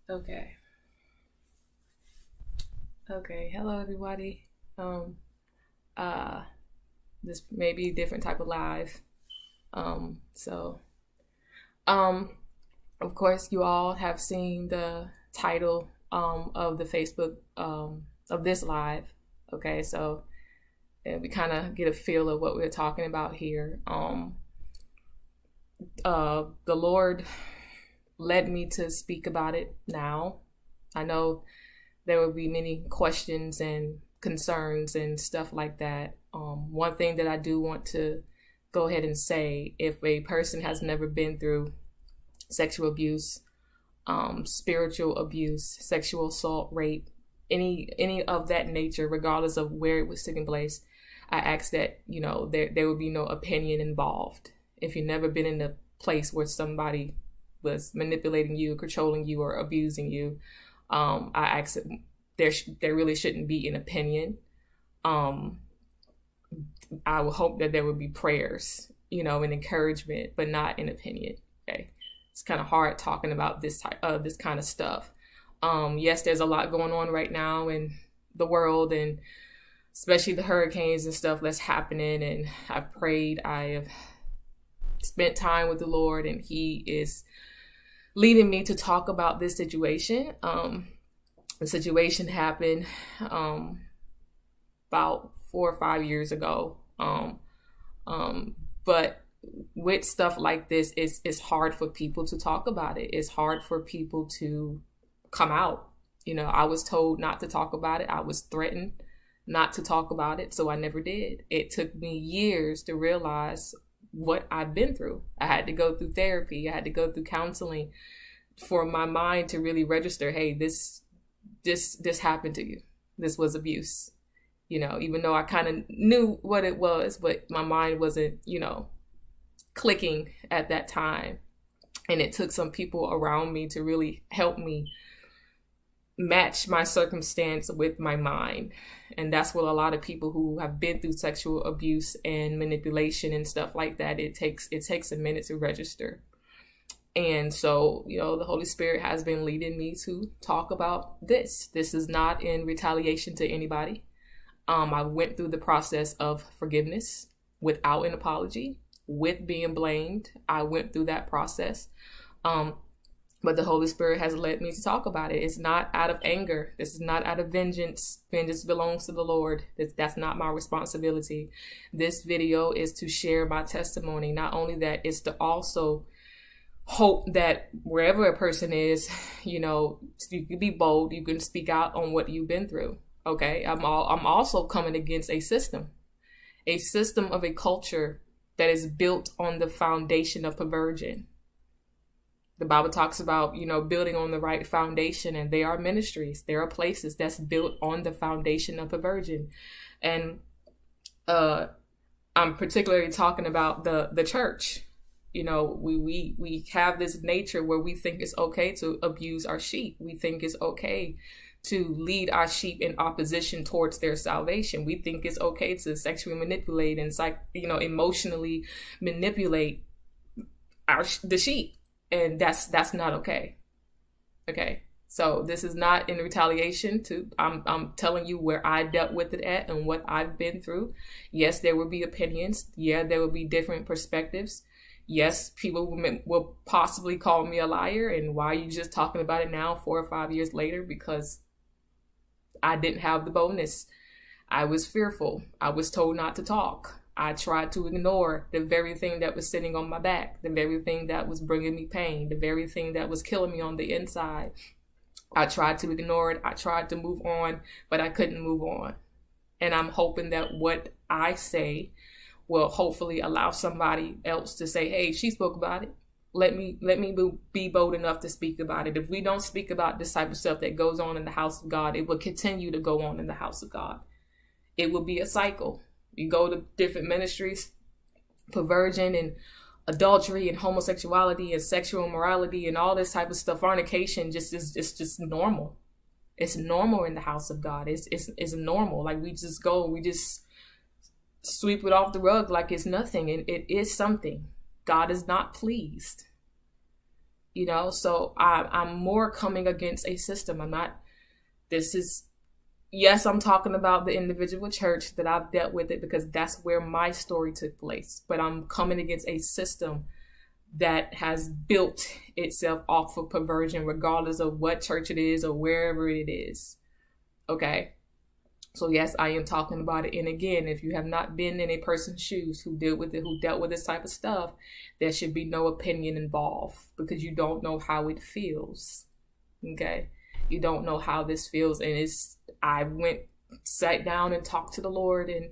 Okay. Okay. Hello, everybody. Uh, this may be a different type of live. So, um, of course, you all have seen the title of the Facebook of this live. Okay, so we kind of get a feel of what we're talking about here. The Lord led me to speak about it now. I know there will be many questions and concerns and stuff like that. One thing that I do want to go ahead and say, if a person has never been through sexual abuse, spiritual abuse, sexual assault, rape, any of that nature, regardless of where it was taking place, I ask that, there would be no opinion involved. If you've never been in a place where somebody was manipulating you, controlling you, or abusing you, I ask that there really shouldn't be an opinion. I would hope that there would be prayers, and encouragement, but not an opinion. Okay, it's kind of hard talking about this kind of stuff. Yes, there's a lot going on right now in the world, and especially the hurricanes and stuff that's happening. And I've prayed. I have spent time with the Lord, and He is leading me to talk about this situation. The situation happened about 4 or 5 years ago. But with stuff like this, it's hard for people to talk about it. It's hard for people to come out. I was told not to talk about it. I was threatened not to talk about it, so I never did. It took me years to realize what I've been through. I had to go through therapy. I had to go through counseling for my mind to really register, hey, this happened to you. This was abuse. Even though I kind of knew what it was, but my mind wasn't, clicking at that time. And it took some people around me to really help me match my circumstance with my mind. And that's what a lot of people who have been through sexual abuse and manipulation and stuff like that, it takes a minute to register. And so, the Holy Spirit has been leading me to talk about this. This is not in retaliation to anybody. I went through the process of forgiveness without an apology, with being blamed. I went through that process. But the Holy Spirit has led me to talk about it. It's not out of anger. This is not out of vengeance. Vengeance belongs to the Lord. That's not my responsibility. This video is to share my testimony. Not only that, it's to also hope that wherever a person is, you can be bold. You can speak out on what you've been through. Okay, I'm also coming against a system of a culture that is built on the foundation of perversion. The Bible talks about, building on the right foundation, and there are ministries, there are places that's built on the foundation of perversion. And I'm particularly talking about the church. We have this nature where we think it's okay to abuse our sheep. We think it's okay to lead our sheep in opposition towards their salvation. We think it's okay to sexually manipulate and emotionally manipulate the sheep. And that's not okay. Okay. So this is not in retaliation to, I'm telling you where I dealt with it at and what I've been through. Yes, there will be opinions. Yeah, there will be different perspectives. Yes, people will possibly call me a liar. And why are you just talking about it now, 4 or 5 years later? Because I didn't have the boldness. I was fearful. I was told not to talk. I tried to ignore the very thing that was sitting on my back, the very thing that was bringing me pain, the very thing that was killing me on the inside. I tried to ignore it. I tried to move on, but I couldn't move on. And I'm hoping that what I say will hopefully allow somebody else to say, hey, she spoke about it. Let me be bold enough to speak about it. If we don't speak about this type of stuff that goes on in the house of God, it will continue to go on in the house of God. It will be a cycle. You go to different ministries, perversion and adultery and homosexuality and sexual immorality and all this type of stuff. Fornication it's just normal. It's normal in the house of God. It's normal. Like we just sweep it off the rug like it's nothing, and it is something. God is not pleased. So I'm more coming against a system. Yes, I'm talking about the individual church that I've dealt with it because that's where my story took place. But I'm coming against a system that has built itself off of perversion, regardless of what church it is or wherever it is. Okay. So yes, I am talking about it. And again, if you have not been in a person's shoes who dealt with this type of stuff, there should be no opinion involved because you don't know how it feels. Okay. You don't know how this feels. And I sat down and talked to the Lord and,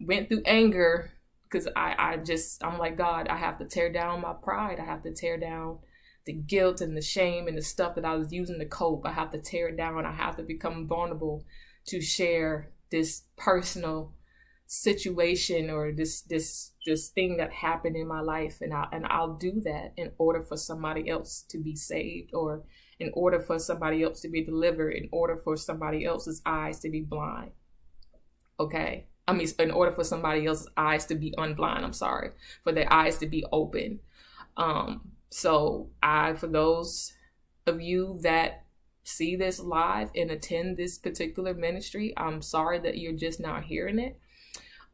went through anger because I'm like, God, I have to tear down my pride. I have to tear down the guilt and the shame and the stuff that I was using to cope. I have to tear it down. I have to become vulnerable to share this personal situation or this thing that happened in my life. And I'll do that in order for somebody else to be saved, or in order for somebody else to be delivered, in order for somebody else's eyes to be blind. Okay. In order for somebody else's eyes to be unblind, for their eyes to be open. So for those of you that see this live and attend this particular ministry, I'm sorry that you're just not hearing it.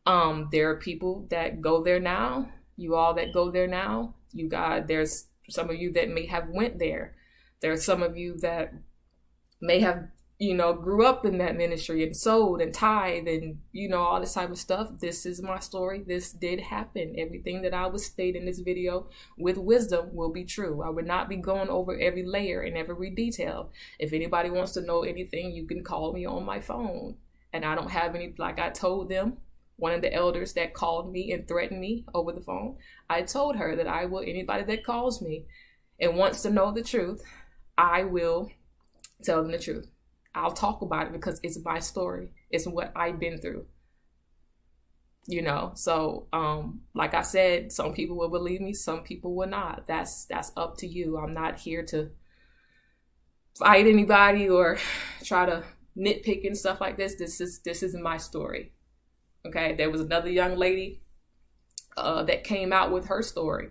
There are people that go there now. You all that go there now, there's some of you that may have went there. There are some of you that may have, grew up in that ministry and sold and tithe and, all this type of stuff. This is my story. This did happen. Everything that I would state in this video with wisdom will be true. I would not be going over every layer and every detail. If anybody wants to know anything, you can call me on my phone. And I don't have any, like I told them, one of the elders that called me and threatened me over the phone, I told her that anybody that calls me and wants to know the truth, I will tell them the truth. I'll talk about it because it's my story. It's what I've been through. So like I said, some people will believe me, some people will not. That's up to you. I'm not here to fight anybody or try to nitpick and stuff like this. This is my story. Okay, there was another young lady that came out with her story,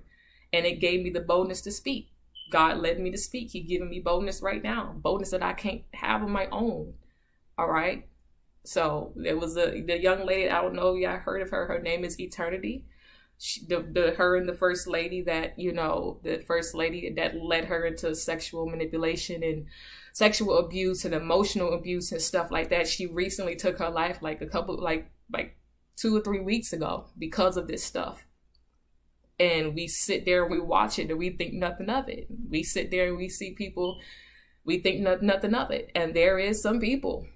and it gave me the boldness to speak. God led me to speak. He's giving me boldness right now, boldness that I can't have on my own. All right. So there was the young lady. I don't know if y'all heard of her. Her name is Eternity. Her and the first lady that, the first lady that led her into sexual manipulation and sexual abuse and emotional abuse and stuff like that. She recently took her life like 2 or 3 weeks ago because of this stuff. And we sit there and we watch it and we think nothing of it. We sit there and we see people, we think nothing of it. And there is some people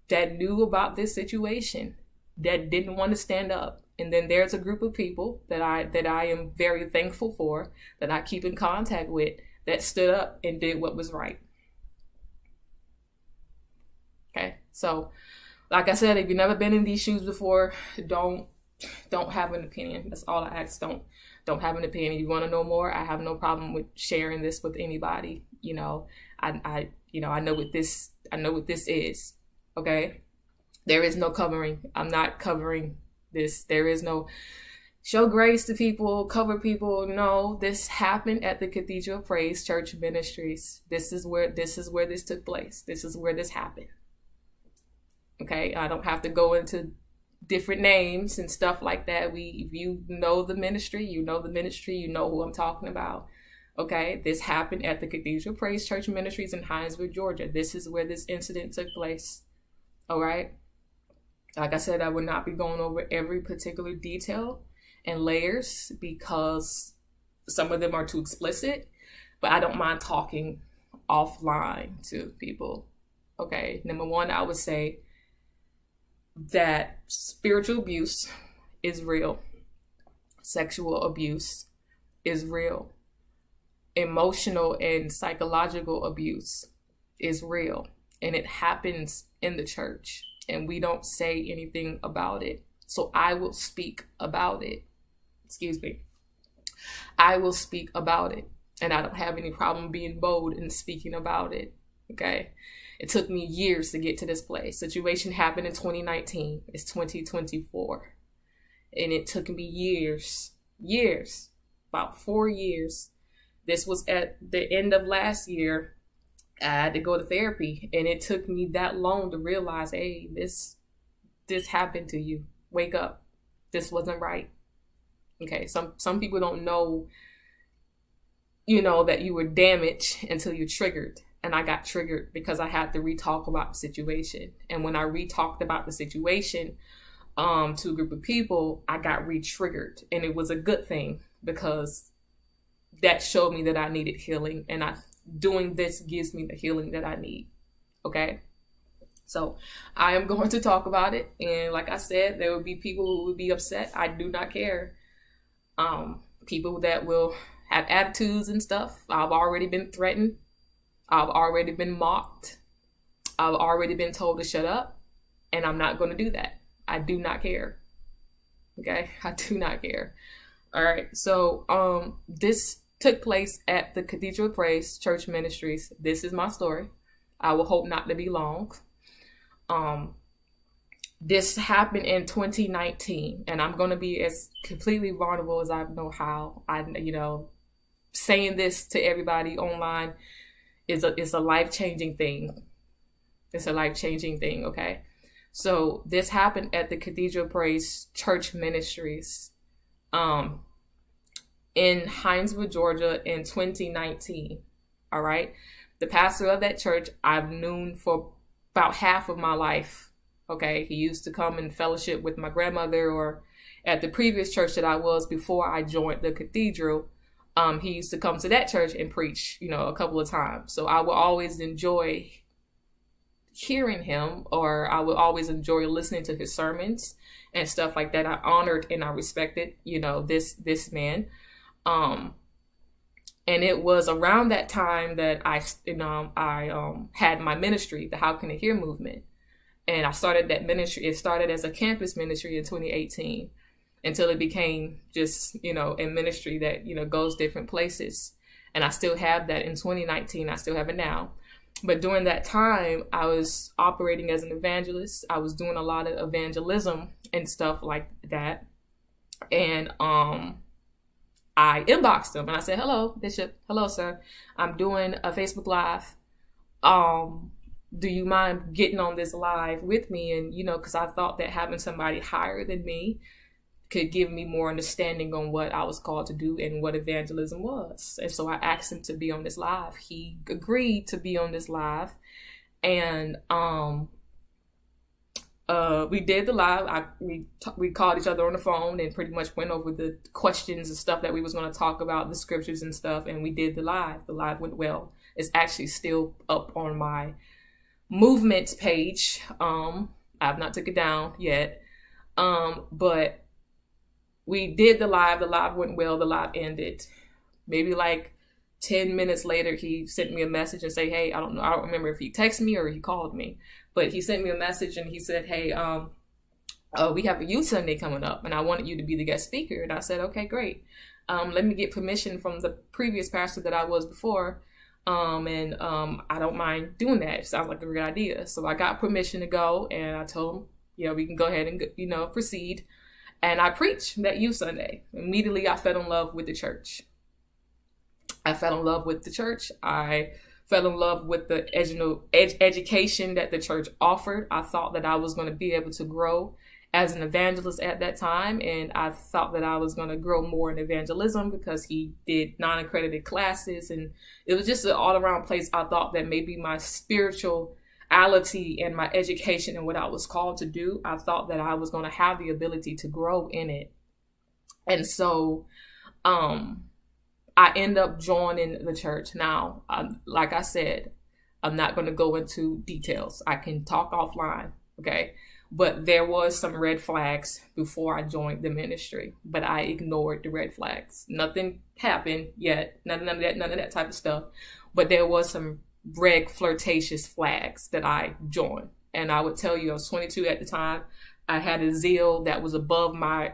that knew about this situation that didn't want to stand up. And then there's a group of people that I am very thankful for, that I keep in contact with, that stood up and did what was right. Okay. So like I said, if you've never been in these shoes before, don't have an opinion. That's all I ask. Don't have an opinion. You want to know more? I have no problem with sharing this with anybody. I know what this is. Okay. There is no covering. I'm not covering this. There is no show grace to people, cover people. No, this happened at the Cathedral Praise Church Ministries. This is where this took place. This is where this happened. Okay. I don't have to go into different names and stuff like that. If you know the ministry, you know who I'm talking about. Okay, this happened at the Cathedral Praise Church Ministries in HINESVILLE, Georgia. This is where this incident took place. All right. Like I said, I would not be going over every particular detail and layers because some of them are too explicit, but I don't mind talking offline to people. Okay, number one, I would say that spiritual abuse is real. Sexual abuse is real. Emotional and psychological abuse is real. And it happens in the church. And we don't say anything about it. So I will speak about it. I will speak about it. And I don't have any problem being bold and speaking about it. Okay. It took me years to get to this place. Situation happened in 2019. It's 2024. And it took me years, about 4 years This was at the end of last year. I had to go to therapy, and it took me that long to realize, hey, this happened to you. Wake up. This wasn't right. Okay, some people don't know, that you were damaged until you're triggered. And I got triggered because I had to re-talk about the situation. And when I re-talked about the situation to a group of people, I got re-triggered. And it was a good thing, because that showed me that I needed healing. And doing this gives me the healing that I need. Okay? So I am going to talk about it. And like I said, there will be people who will be upset. I do not care. People that will have attitudes and stuff. I've already been threatened. I've already been mocked. I've already been told to shut up. And I'm not going to do that. I do not care. Okay? I do not care. All right. So this took place at the Cathedral Praise Church Ministries. This is my story. I will hope not to be long. This happened in 2019, and I'm going to be as completely vulnerable as I know how. Saying this to everybody online is a life-changing thing. It's a life-changing thing, okay? So this happened at the Cathedral Praise Church Ministries in HINESVILLE, Georgia in 2019, all right? The pastor of that church I've known for about half of my life, okay? He used to come and fellowship with my grandmother, or at the previous church that I was before I joined the Cathedral. He used to come to that church and preach, a couple of times. So I will always enjoy hearing him, or I will always enjoy listening to his sermons and stuff like that. I honored and I respected, this man. And it was around that time that I had my ministry, the How Can I Hear movement. And I started that ministry. It started as a campus ministry in 2018 until it became just, a ministry that, goes different places. And I still have that in 2019. I still have it now. But during that time, I was operating as an evangelist. I was doing a lot of evangelism and stuff like that. And I inboxed him and I said, "Hello, Bishop. Hello, sir. I'm doing a Facebook Live. Do you mind getting on this live with me?" And, because I thought that having somebody higher than me could give me more understanding on what I was called to do and what evangelism was. And so I asked him to be on this live. He agreed to be on this live. And we did the live. We called each other on the phone and pretty much went over the questions and stuff that we was going to talk about, the scriptures and stuff. And we did the live. The live went well. It's actually still up on my movements page. I've not took it down yet. But we did the live. The live went well. The live ended. Maybe like 10 minutes later, he sent me a message and say, "Hey, I don't remember if he texted me or he called me, but he sent me a message and he said, 'Hey, we have a youth Sunday coming up and I wanted you to be the guest speaker.'" And I said, "Okay, great. Let me get permission from the previous pastor that I was before. And I don't mind doing that. It sounds like a great idea." So I got permission to go, and I told him, we can go ahead and, proceed. And I preached that youth Sunday. Immediately, I fell in love with the church. I fell in love with the church. I fell in love with the education that the church offered. I thought that I was going to be able to grow as an evangelist at that time. And I thought that I was going to grow more in evangelism because he did non-accredited classes. And it was just an all-around place. I thought that maybe my spirituality and my education and what I was called to do, I thought that I was going to have the ability to grow in it. And so I end up joining the church. Now, like I said, I'm not going to go into details. I can talk offline, okay? But there was some red flags before I joined the ministry, but I ignored the red flags. Nothing happened yet, none of that type of stuff. But there was some red flirtatious flags that I joined. And I would tell you, I was 22 at the time. I had a zeal that was above my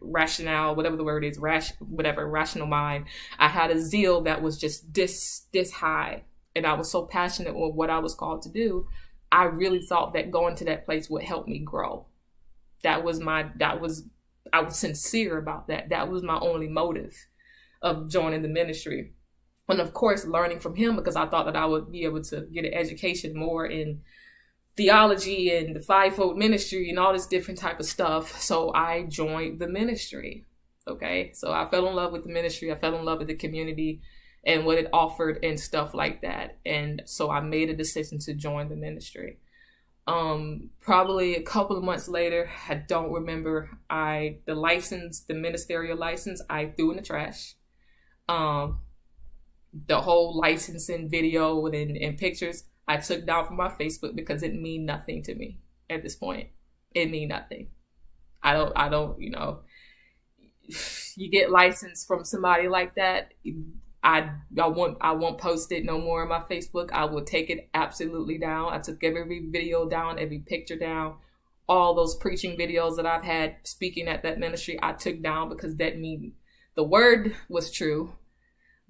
rationale, whatever the word is, rational mind. I had a zeal that was just this high. And I was so passionate with what I was called to do. I really thought that going to that place would help me grow. I was sincere about that. That was my only motive of joining the ministry. And of course, learning from him, because I thought that I would be able to get an education more in theology and the fivefold ministry and all this different type of stuff. So I joined the ministry. Okay. So I fell in love with the ministry. I fell in love with the community and what it offered and stuff like that. And so I made a decision to join the ministry. Probably a couple of months later, I don't remember, the ministerial license, I threw in the trash. The whole licensing video and pictures I took down from my Facebook because it mean nothing to me at this point. It mean nothing. I don't, you get licensed from somebody like that. I won't post it no more on my Facebook. I will take it absolutely down. I took every video down, every picture down, all those preaching videos that I've had speaking at that ministry, I took down because that mean the word was true.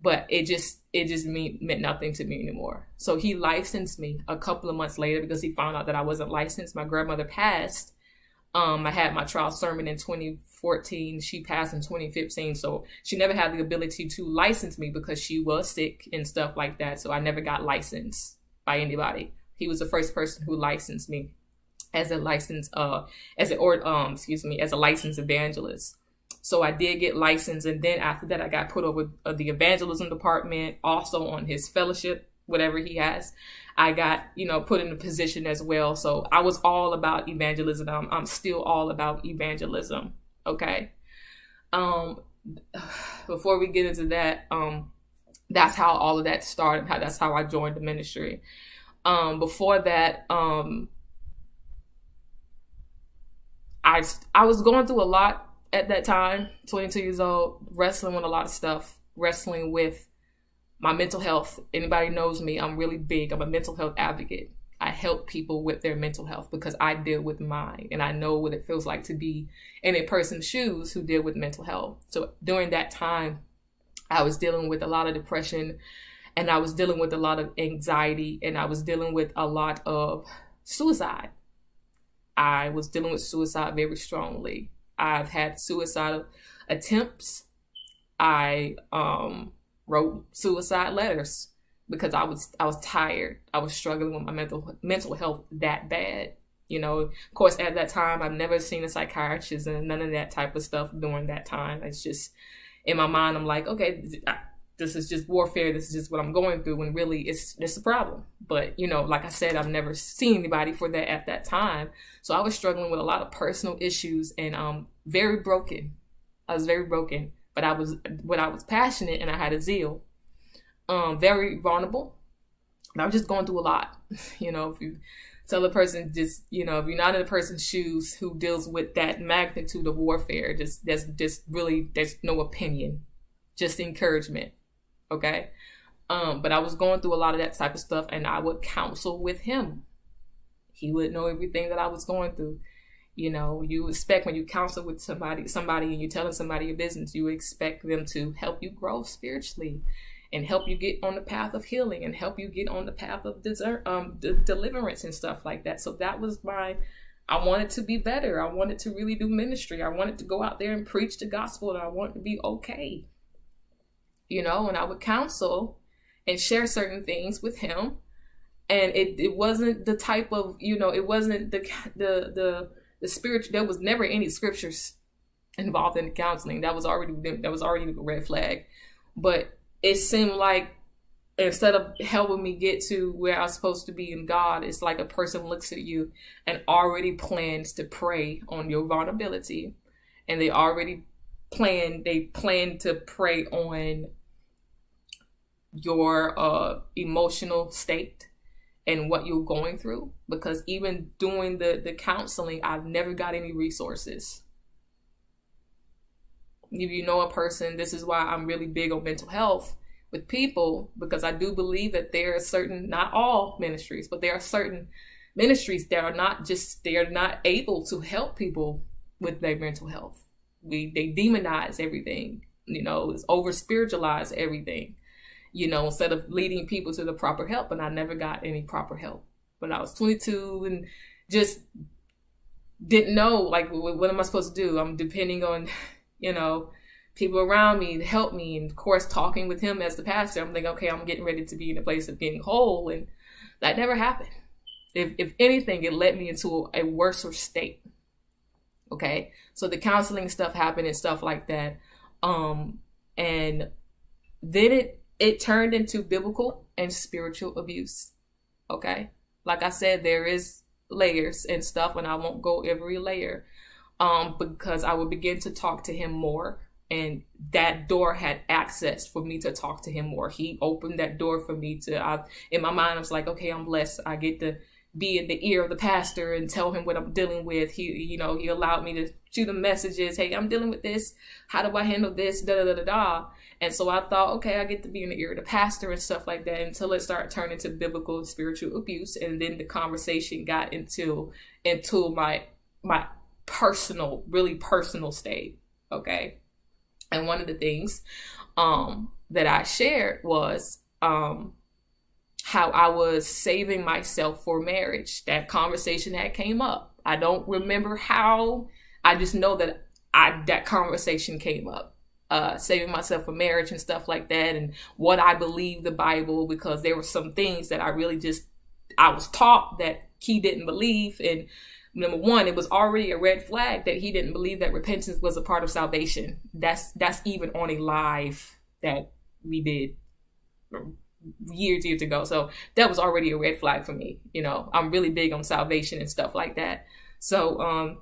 But it just meant nothing to me anymore. So he licensed me a couple of months later because he found out that I wasn't licensed. My grandmother passed. I had my trial sermon in 2014. She passed in 2015. So she never had the ability to license me because she was sick and stuff like that. So I never got licensed by anybody. He was the first person who licensed me as a licensed evangelist. So I did get licensed, and then after that, I got put over the evangelism department, also on his fellowship, whatever he has. I got, put in a position as well. So I was all about evangelism. I'm still all about evangelism. Okay. Before we get into that, that's how all of that started. That's how I joined the ministry. Before that, I was going through a lot. At that time, 22 years old, wrestling with a lot of stuff, wrestling with my mental health. Anybody knows me, I'm really big. I'm a mental health advocate. I help people with their mental health because I deal with mine and I know what it feels like to be in a person's shoes who deal with mental health. So during that time, I was dealing with a lot of depression and I was dealing with a lot of anxiety and I was dealing with a lot of suicide. I was dealing with suicide very strongly. I've had suicidal attempts. I wrote suicide letters because I was tired. I was struggling with my mental health that bad. Of course, at that time, I've never seen a psychiatrist and none of that type of stuff during that time. It's just in my mind, I'm like, okay, this is just warfare. This is just what I'm going through. When really it's a problem. But, like I said, I've never seen anybody for that at that time. So I was struggling with a lot of personal issues and very broken. I was very broken, but I was passionate and I had a zeal. Very vulnerable. And I was just going through a lot. If you tell a person just, if you're not in a person's shoes who deals with that magnitude of warfare, there's no opinion, just encouragement. Okay. But I was going through a lot of that type of stuff and I would counsel with him. He would know everything that I was going through. You expect when you counsel with somebody and you're telling somebody your business, you expect them to help you grow spiritually and help you get on the path of healing and help you get on the path of deliverance and stuff like that. So that was I wanted to be better. I wanted to really do ministry. I wanted to go out there and preach the gospel and I wanted to be okay. And I would counsel and share certain things with him. And it wasn't the type of, it wasn't the spiritual, there was never any scriptures involved in the counseling. That was already a red flag. But it seemed like instead of helping me get to where I was supposed to be in God, it's like a person looks at you and already plans to prey on your vulnerability. And they plan to prey on your emotional state and what you're going through. Because even doing the counseling, I've never got any resources. If you know a person, this is why I'm really big on mental health with people, because I do believe that there are certain, not all ministries, but there are certain ministries that are not able to help people with their mental health. They demonize everything, it's over spiritualize everything, instead of leading people to the proper help. And I never got any proper help. When I was 22 and just didn't know, like, what am I supposed to do? I'm depending on, people around me to help me. And of course, talking with him as the pastor, I'm thinking, okay, I'm getting ready to be in a place of getting whole. And that never happened. If anything, it led me into a worse state. Okay. So the counseling stuff happened and stuff like that. And then it turned into biblical and spiritual abuse. Okay. Like I said, there is layers and stuff, and I won't go every layer, because I would begin to talk to him more. And that door had access for me to talk to him more. He opened that door for me in my mind, I was like, okay, I'm blessed. I get to be in the ear of the pastor and tell him what I'm dealing with. He allowed me to shoot him messages. Hey, I'm dealing with this. How do I handle this? Da, da, da, da, da. And so I thought, okay, I get to be in the ear of the pastor and stuff like that, until it started turning to biblical and spiritual abuse. And then the conversation got into my personal, really personal state. Okay. And one of the things that I shared was how I was saving myself for marriage. That conversation that came up. I don't remember how. I just know that that conversation came up. Saving myself for marriage and stuff like that, and what I believe the Bible, because there were some things that I was taught that he didn't believe. And number one, it was already a red flag that he didn't believe that repentance was a part of salvation. That's even on a live that we did years ago. So that was already a red flag for me. I'm really big on salvation and stuff like that. So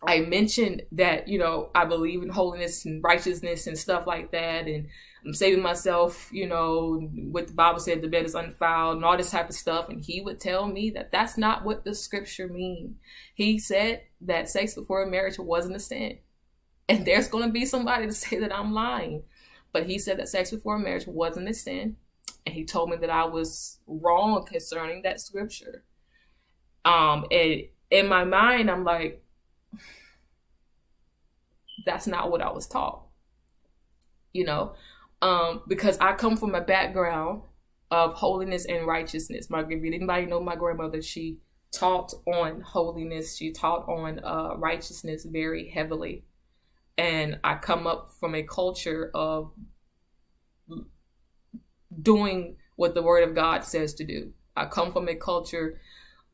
I mentioned that, I believe in holiness and righteousness and stuff like that. And I'm saving myself, what the Bible said, the bed is undefiled and all this type of stuff. And he would tell me that that's not what the scripture means. He said that sex before marriage wasn't a sin. And there's going to be somebody to say that I'm lying. But he said that sex before marriage wasn't a sin. And he told me that I was wrong concerning that scripture. And in my mind, I'm like, that's not what I was taught, because I come from a background of holiness and righteousness. If anybody know my grandmother, she taught on holiness. She taught on righteousness very heavily. And I come up from a culture of doing what the word of God says to do. I come from a culture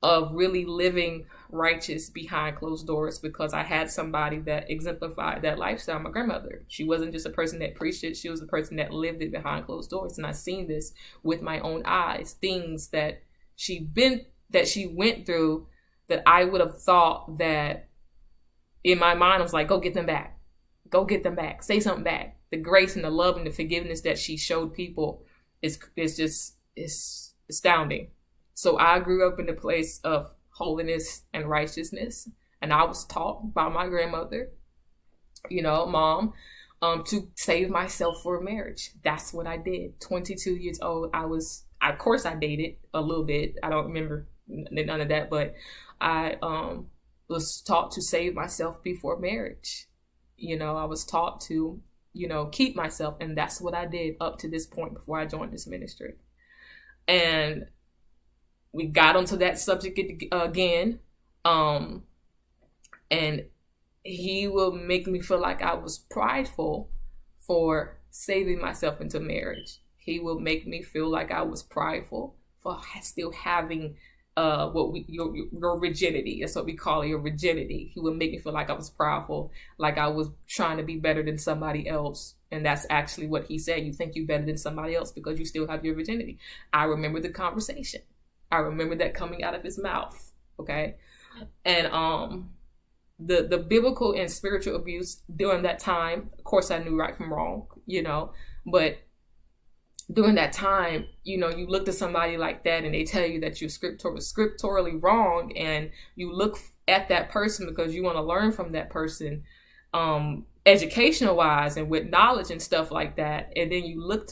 of really living righteous behind closed doors, because I had somebody that exemplified that lifestyle. My grandmother, she wasn't just a person that preached it, she was a person that lived it behind closed doors. And I've seen this with my own eyes, things that she went through that I would have thought that in my mind, I was like, go get them back, say something back. The grace and the love and the forgiveness that she showed people is astounding. So I grew up in a place of holiness and righteousness, and I was taught by my grandmother, mom, to save myself for marriage. That's what I did. 22 years old, of course I dated a little bit. I don't remember none of that, but I was taught to save myself before marriage. I was taught to, keep myself, and that's what I did up to this point before I joined this ministry. And we got onto that subject again. And he will make me feel like I was prideful for saving myself into marriage. He will make me feel like I was prideful for still having your virginity. That's what we call it, your virginity. He would make me feel like I was prideful, like I was trying to be better than somebody else. And that's actually what he said. You think you're better than somebody else because you still have your virginity. I remember the conversation. I remember that coming out of his mouth. Okay. And the biblical and spiritual abuse during that time, of course I knew right from wrong, but during that time, you look at somebody like that and they tell you that you're scripturally wrong, and you look at that person because you want to learn from that person, educational wise and with knowledge and stuff like that. And then you look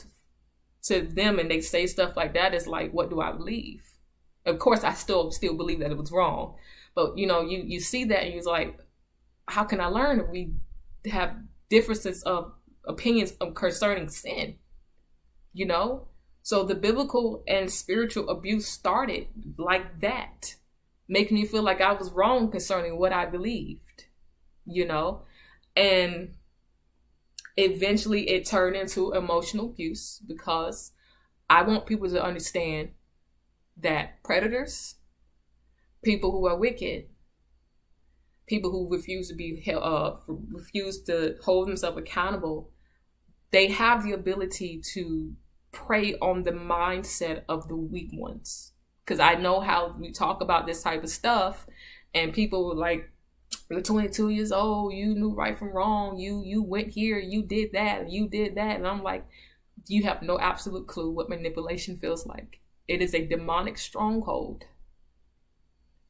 to them and they say stuff like that. It's like, what do I believe? Of course, I still believe that it was wrong. But, you see that and you're like, how can I learn if we have differences of opinions concerning sin? So the biblical and spiritual abuse started like that, making me feel like I was wrong concerning what I believed, and Eventually it turned into emotional abuse, because I want people to understand that predators, people who are wicked, people who refuse to hold themselves accountable, they have the ability to prey on the mindset of the weak ones. Because I know how we talk about this type of stuff, and people were like, you're 22 years old, you knew right from wrong, you went here, you did that, you did that. And I'm like, you have no absolute clue what manipulation feels like. It is a demonic stronghold.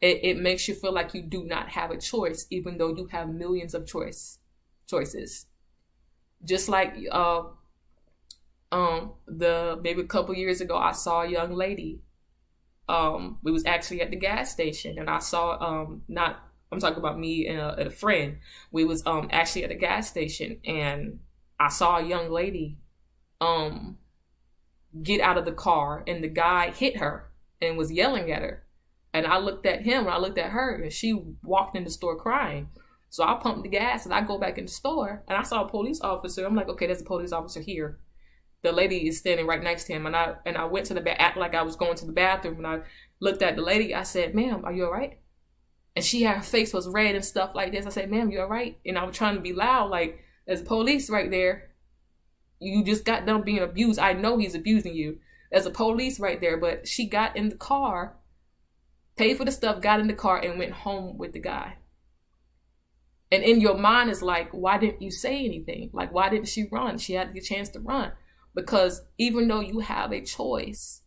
It makes you feel like you do not have a choice, even though you have millions of choices. Just like maybe a couple years ago, I saw a young lady. We was actually at the gas station, and I saw I'm talking about me and a friend. We was actually at the gas station, and I saw a young lady get out of the car, and the guy hit her and was yelling at her. And I looked at him and I looked at her, and she walked in the store crying. So I pumped the gas and I go back in the store, and I saw a police officer. I'm like, okay, there's a police officer here. The lady is standing right next to him, and I went to the back, act like I was going to the bathroom, and I looked at the lady. I said, ma'am, are you all right? And her face was red and stuff like this. I said, ma'am, you all right? And I was trying to be loud, like, there's police right there. You just got done being abused. I know he's abusing you. There's a police right there. But she got in the car, paid for the stuff, got in the car, and went home with the guy. And in your mind is like, why didn't you say anything? Like, why didn't she run? She had the chance to run. Because even though you have a choice,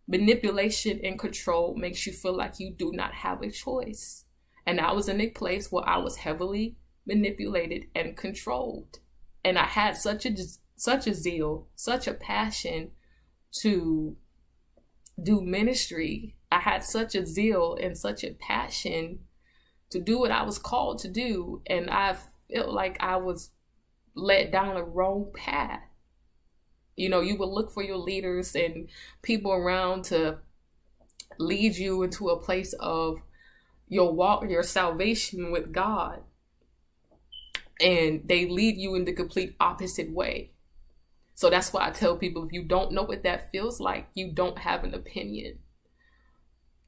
manipulation and control makes you feel like you do not have a choice. And I was in a place where I was heavily manipulated and controlled. And I had such a zeal, such a passion to do ministry. I had such a zeal and such a passion to do what I was called to do. And I felt like I was led down a wrong path. You know, you would look for your leaders and people around to lead you into a place of your walk, your salvation with God. And they lead you in the complete opposite way. So that's why I tell people, if you don't know what that feels like, you don't have an opinion.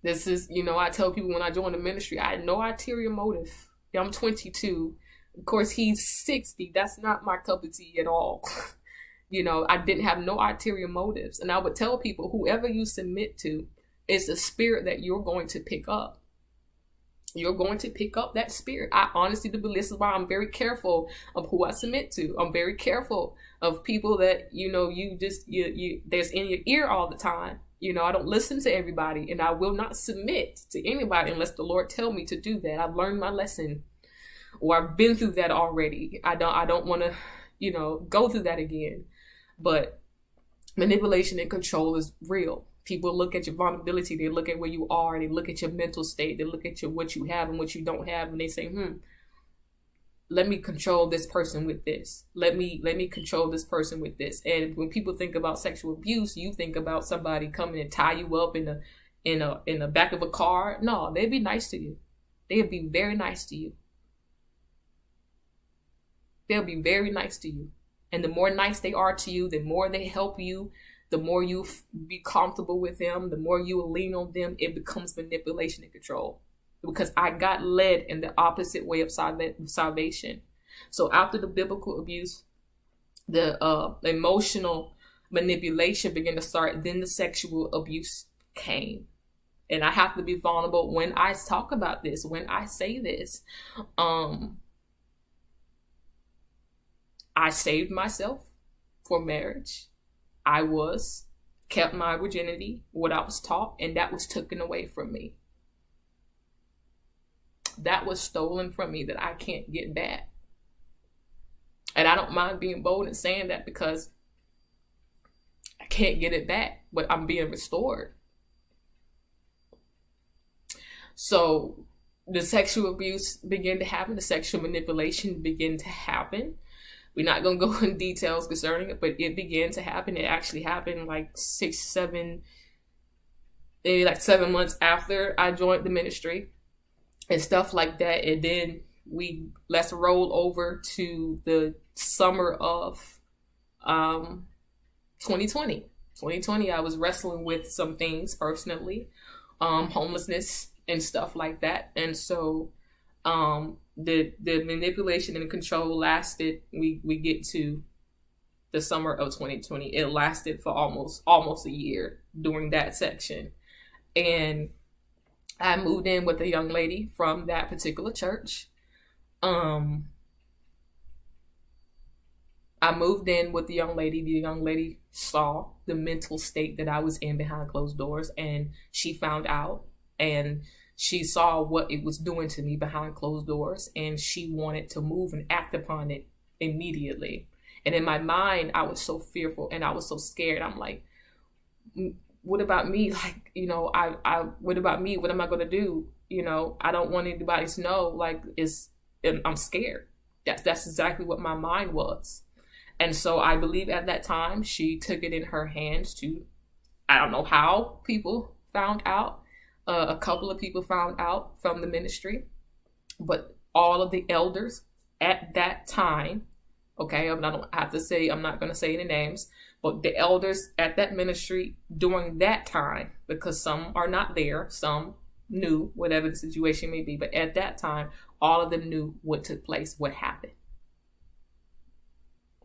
This is, I tell people when I joined the ministry, I had no ulterior motive. I'm 22. Of course, he's 60. That's not my cup of tea at all. I didn't have no ulterior motives. And I would tell people, whoever you submit to is the spirit that you're going to pick up. You're going to pick up that spirit. I honestly do believe, this is why I'm very careful of who I submit to. I'm very careful of people that, there's in your ear all the time. I don't listen to everybody, and I will not submit to anybody unless the Lord tell me to do that. I've learned my lesson, or I've been through that already. I don't want to, go through that again. But manipulation and control is real. People look at your vulnerability. They look at where you are. They look at your mental state. They look at what you have and what you don't have. And they say, let me control this person with this. Let me control this person with this. And when people think about sexual abuse, you think about somebody coming and tie you up in the back of a car. No, they'd be nice to you. They'd be very nice to you. They'll be very nice to you. And the more nice they are to you, the more they help you, the more you be comfortable with them, the more you lean on them, it becomes manipulation and control. Because I got led in the opposite way of salvation. So after the biblical abuse, the emotional manipulation began to start, then the sexual abuse came. And I have to be vulnerable when I talk about this, when I say this. I saved myself for marriage. I kept my virginity, what I was taught, and that was taken away from me. That was stolen from me that I can't get back. And I don't mind being bold and saying that, because I can't get it back, but I'm being restored. So the sexual abuse began to happen. The sexual manipulation began to happen. We're not going to go in details concerning it, but it began to happen. It actually happened like 7 months after I joined the ministry and stuff like that. And then let's roll over to the summer of 2020. 2020, I was wrestling with some things personally, homelessness and stuff like that. And so the manipulation and control lasted. We get to the summer of 2020. It lasted for almost a year during that section. And I moved in with a young lady from that particular church. I moved in with the young lady. The young lady saw the mental state that I was in behind closed doors, and she found out, and she saw what it was doing to me behind closed doors, and she wanted to move and act upon it immediately. And in my mind, I was so fearful and I was so scared. I'm like, what about me? Like, what about me? What am I going to do? I don't want anybody to know, like, I'm scared. That's exactly what my mind was. And so I believe at that time, she took it in her hands to, I don't know how people found out. A couple of people found out from the ministry, but all of the elders at that time, okay, I'm not going to say any names, but the elders at that ministry during that time, because some are not there, some knew, whatever the situation may be, but at that time, all of them knew what took place, what happened.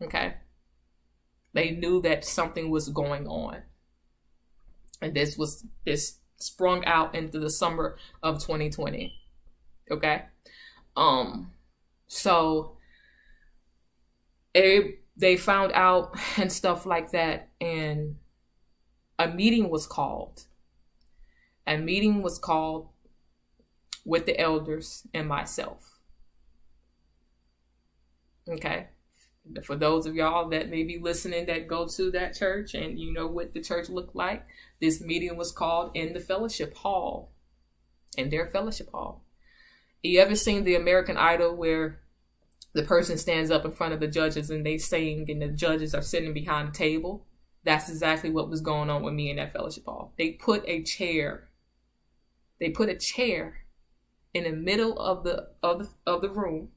Okay. They knew that something was going on. And this sprung out into the summer of 2020. Okay. So they found out and stuff like that. And a meeting was called. A meeting was called with the elders and myself. Okay. For those of y'all that may be listening that go to that church and you know what the church looked like, this meeting was called in the fellowship hall, in their fellowship hall. You ever seen the American Idol where the person stands up in front of the judges and they sing and the judges are sitting behind the table? That's exactly what was going on with me in that fellowship hall. They put a chair in the middle of the room.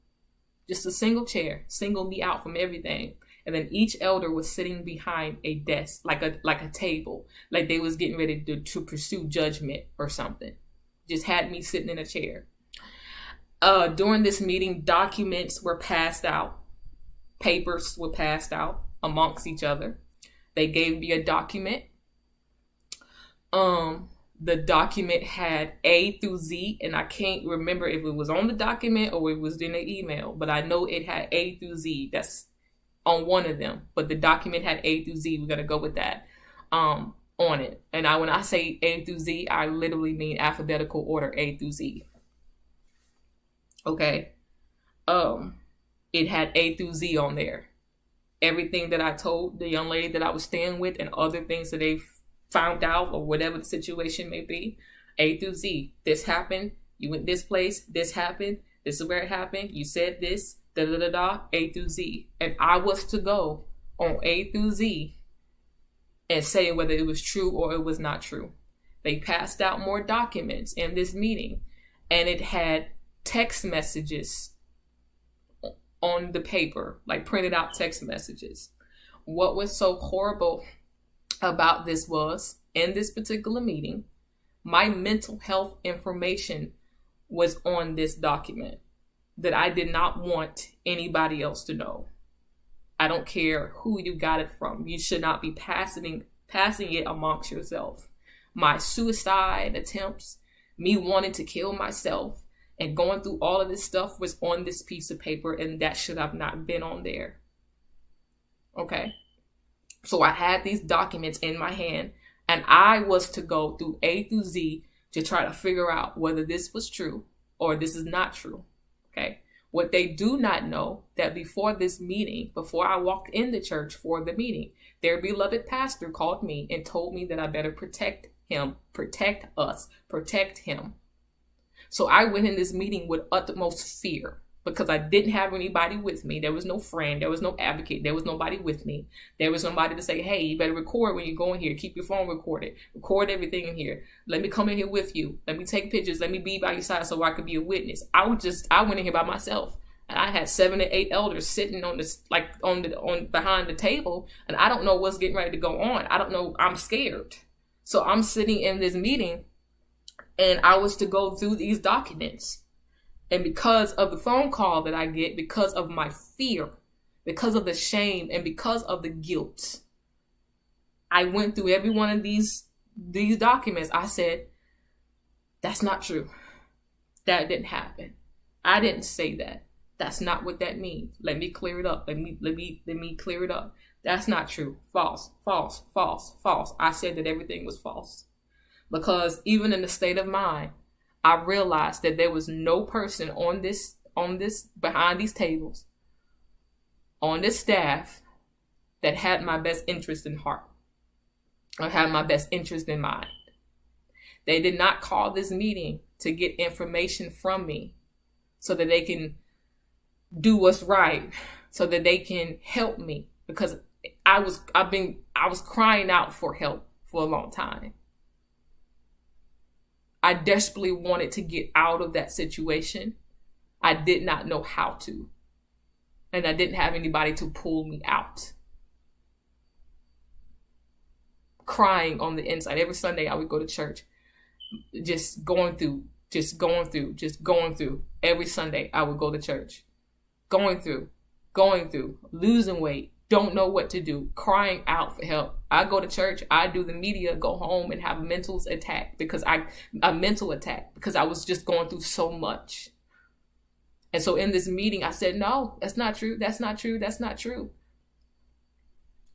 Just a single chair, singled me out from everything. And then each elder was sitting behind a desk, like a table, like they was getting ready to pursue judgment or something. Just had me sitting in a chair. During this meeting, documents were passed out. Papers were passed out amongst each other. They gave me a document. The document had A through Z, and I can't remember if it was on the document or it was in the email, but I know it had A through Z. That's on one of them, but the document had A through Z. We're going to go with that on it. And when I say A through Z, I literally mean alphabetical order A through Z. Okay. It had A through Z on there. Everything that I told the young lady that I was staying with and other things that they found out or whatever the situation may be, A through Z. This happened. You went this place. This happened. This is where it happened. You said this. A through Z. And I was to go on A through Z and say whether it was true or it was not true. They passed out more documents in this meeting, and it had text messages on the paper, like printed out text messages. What was so horrible about this was, in this particular meeting, my mental health information was on this document that I did not want anybody else to know. I don't care who you got it from. You should not be passing it amongst yourself. My suicide attempts, me wanting to kill myself, and going through all of this stuff was on this piece of paper, and that should have not been on there. Okay? So I had these documents in my hand, and I was to go through A through Z to try to figure out whether this was true or this is not true. Okay. What they do not know, that before this meeting, before I walked in the church for the meeting, their beloved pastor called me and told me that I better protect him, protect us, protect him. So I went in this meeting with utmost fear. because I didn't have anybody with me. There was no friend. There was no advocate. There was nobody with me. There was somebody to say, hey, you better record when you go in here. Keep your phone recorded. Record everything in here. Let me come in here with you. Let me take pictures. Let me be by your side so I could be a witness. I went in here by myself. And I had 7 to 8 elders sitting on this, like on behind the table. And I don't know what's getting ready to go on. I don't know. I'm scared. So I'm sitting in this meeting and I was to go through these documents. And because of the phone call that I get, because of my fear, because of the shame, and because of the guilt, I went through every one of these documents. I said, that's not true. That didn't happen. I didn't say that. That's not what that means. Let me clear it up. Let me clear it up. That's not true. False, false, false, false. I said that everything was false. Because even in the state of mind, I realized that there was no person on this behind these tables, on this staff, that had my best interest in heart or had my best interest in mind. They did not call this meeting to get information from me so that they can do what's right, so that they can help me, because I was crying out for help for a long time. I desperately wanted to get out of that situation. I did not know how to. And I didn't have anybody to pull me out. Crying on the inside. Every Sunday I would go to church. Just going through. Every Sunday I would go to church. Going through. Losing weight. Don't know what to do, crying out for help. I go to church, I do the media, go home and have a mental attack because I was just going through so much. And so in this meeting, I said, no, that's not true. That's not true. That's not true.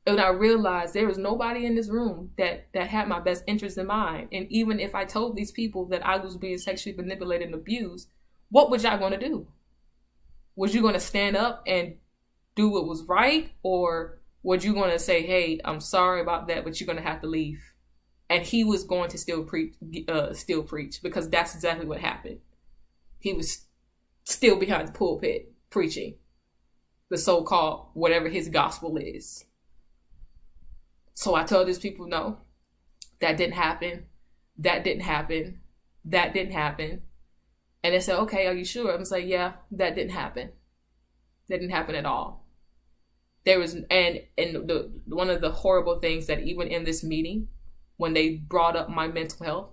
And I realized there was nobody in this room that had my best interest in mind. And even if I told these people that I was being sexually manipulated and abused, what was y'all going to do? Was you going to stand up and do what was right, or was you going to say, hey, I'm sorry about that, but you're going to have to leave? And he was going to still preach, because that's exactly what happened. He was still behind the pulpit preaching the so-called whatever his gospel is. So I told these people, no, that didn't happen. That didn't happen. That didn't happen. And they said, okay, are you sure? I'm like, yeah, that didn't happen. That didn't happen at all. There was, one of the horrible things that even in this meeting, when they brought up my mental health,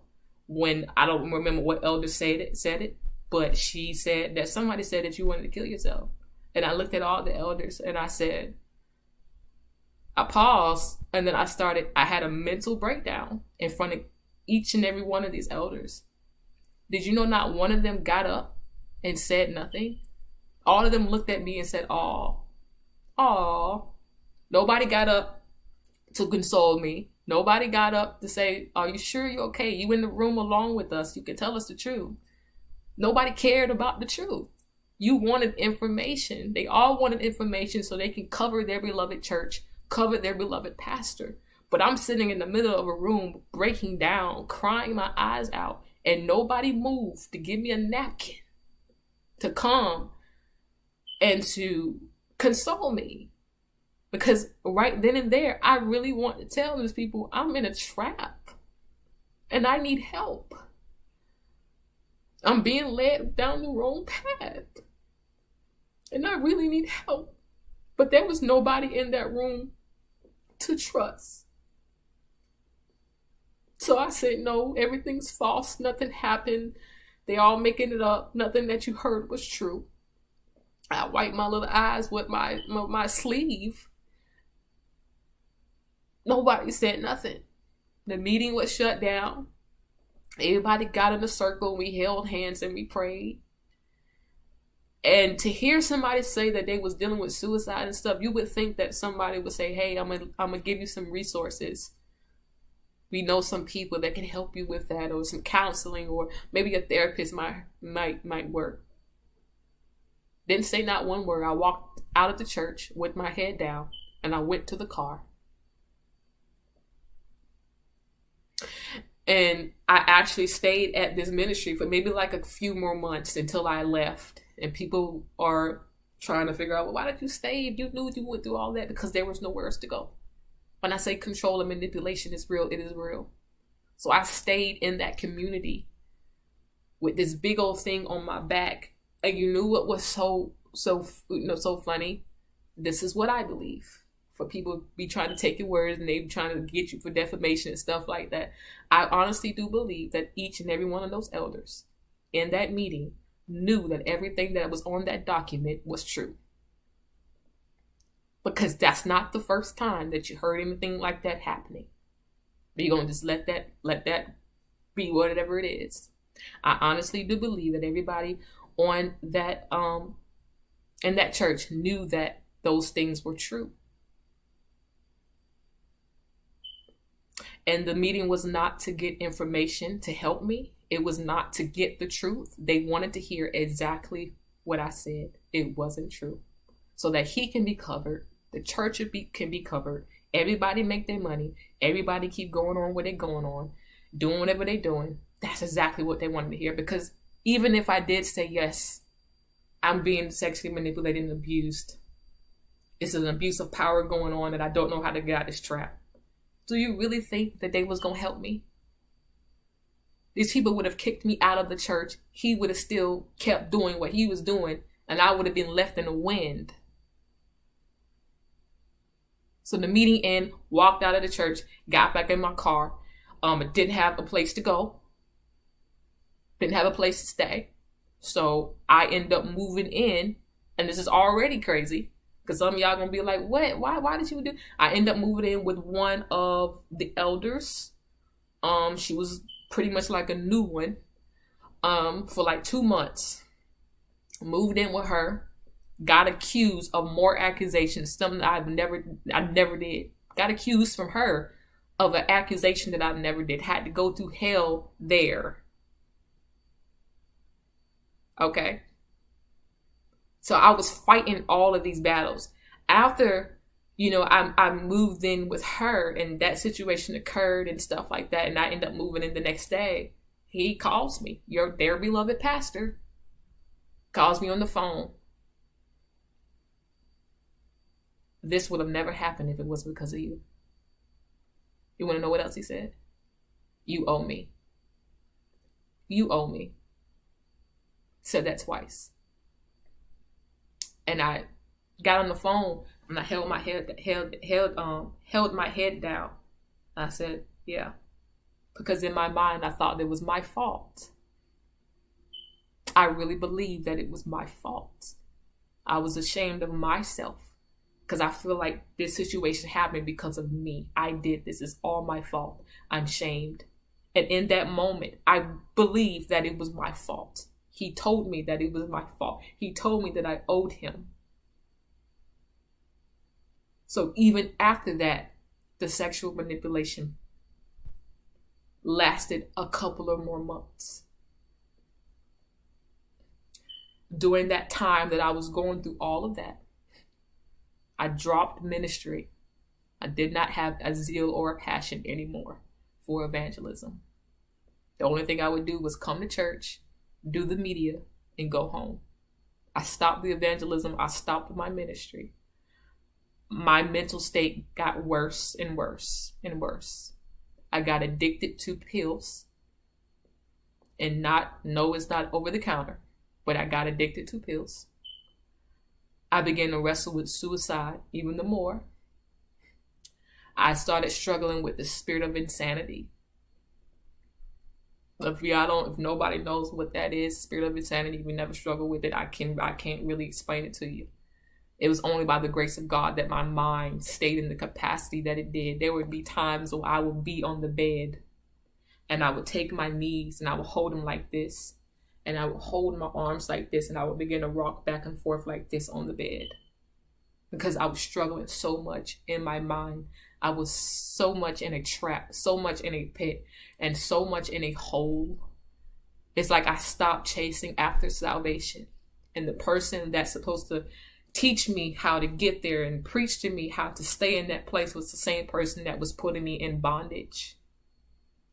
when I don't remember what elder said it, but she said that somebody said that you wanted to kill yourself. And I looked at all the elders and I said, I paused, and then I had a mental breakdown in front of each and every one of these elders. Did you know not one of them got up and said nothing? All of them looked at me and said, aw. Nobody got up to console me. Nobody got up to say, are you sure you're okay? You in the room along with us. You can tell us the truth. Nobody cared about the truth. You wanted information. They all wanted information so they can cover their beloved church, cover their beloved pastor. But I'm sitting in the middle of a room, breaking down, crying my eyes out, and nobody moved to give me a napkin to come and to console me. Because right then and there, I really want to tell these people I'm in a trap and I need help. I'm being led down the wrong path and I really need help. But there was nobody in that room to trust. So I said, no, everything's false. Nothing happened. They all making it up. Nothing that you heard was true. I wiped my little eyes with my sleeve. Nobody said nothing. The meeting was shut down. Everybody got in a circle. We held hands and we prayed. And to hear somebody say that they was dealing with suicide and stuff, you would think that somebody would say, hey, I'm gonna give you some resources. We know some people that can help you with that, or some counseling, or maybe a therapist might work. Didn't say not one word. I walked out of the church with my head down and I went to the car. And I actually stayed at this ministry for maybe like a few more months until I left. And people are trying to figure out, well, why did you stay if you knew you went through all that? Because there was nowhere else to go. When I say control and manipulation is real, it is real. So I stayed in that community with this big old thing on my back. And you knew what was so funny? This is what I believe. For people be trying to take your words and they be trying to get you for defamation and stuff like that. I honestly do believe that each and every one of those elders in that meeting knew that everything that was on that document was true. Because that's not the first time that you heard anything like that happening. You're going to just let that be whatever it is. I honestly do believe that everybody on that in that church knew that those things were true. And the meeting was not to get information to help me. It was not to get the truth. They wanted to hear exactly what I said. It wasn't true. So that he can be covered. The church can be covered. Everybody make their money. Everybody keep going on what they're going on. Doing whatever they're doing. That's exactly what they wanted to hear. Because even if I did say, yes, I'm being sexually manipulated and abused. It's an abuse of power going on that I don't know how to get out of this trap. Do you really think that they was going to help me? These people would have kicked me out of the church. He would have still kept doing what he was doing. And I would have been left in the wind. So the meeting ended, walked out of the church, got back in my car. Didn't have a place to go. Didn't have a place to stay. So I end up moving in. And this is already crazy. Because some of y'all going to be like, what? Why did you do? I end up moving in with one of the elders. She was pretty much like a new one. For like 2 months. Moved in with her. Got accused of more accusations. Something I never did. Got accused from her of an accusation that I never did. Had to go through hell there. Okay. So I was fighting all of these battles. After, I moved in with her and that situation occurred and stuff like that. And I ended up moving in the next day. He calls me. Their beloved pastor calls me on the phone. This would have never happened if it wasn't because of you. You want to know what else he said? You owe me. You owe me. Said that twice. And I got on the phone and I held my head down. I said, yeah. Because in my mind, I thought it was my fault. I really believed that it was my fault. I was ashamed of myself. Because I feel like this situation happened because of me. I did this. It's all my fault. I'm shamed. And in that moment, I believed that it was my fault. He told me that it was my fault. He told me that I owed him. So even after that, the sexual manipulation lasted a couple of more months. During that time that I was going through all of that, I dropped ministry. I did not have a zeal or a passion anymore for evangelism. The only thing I would do was come to church, do the media, and go home. I stopped the evangelism. I stopped my ministry. My mental state got worse and worse and worse. I got addicted to pills. And it's not over the counter, but I got addicted to pills. I began to wrestle with suicide even the more. I started struggling with the spirit of insanity. If nobody knows what that is, spirit of insanity, we never struggle with it. I can't really explain it to you. It was only by the grace of God that my mind stayed in the capacity that it did. There would be times when I would be on the bed and I would take my knees and I would hold them like this. And I would hold my arms like this and I would begin to rock back and forth like this on the bed. Because I was struggling so much in my mind. I was so much in a trap, so much in a pit, and so much in a hole. It's like I stopped chasing after salvation. And the person that's supposed to teach me how to get there and preach to me how to stay in that place was the same person that was putting me in bondage.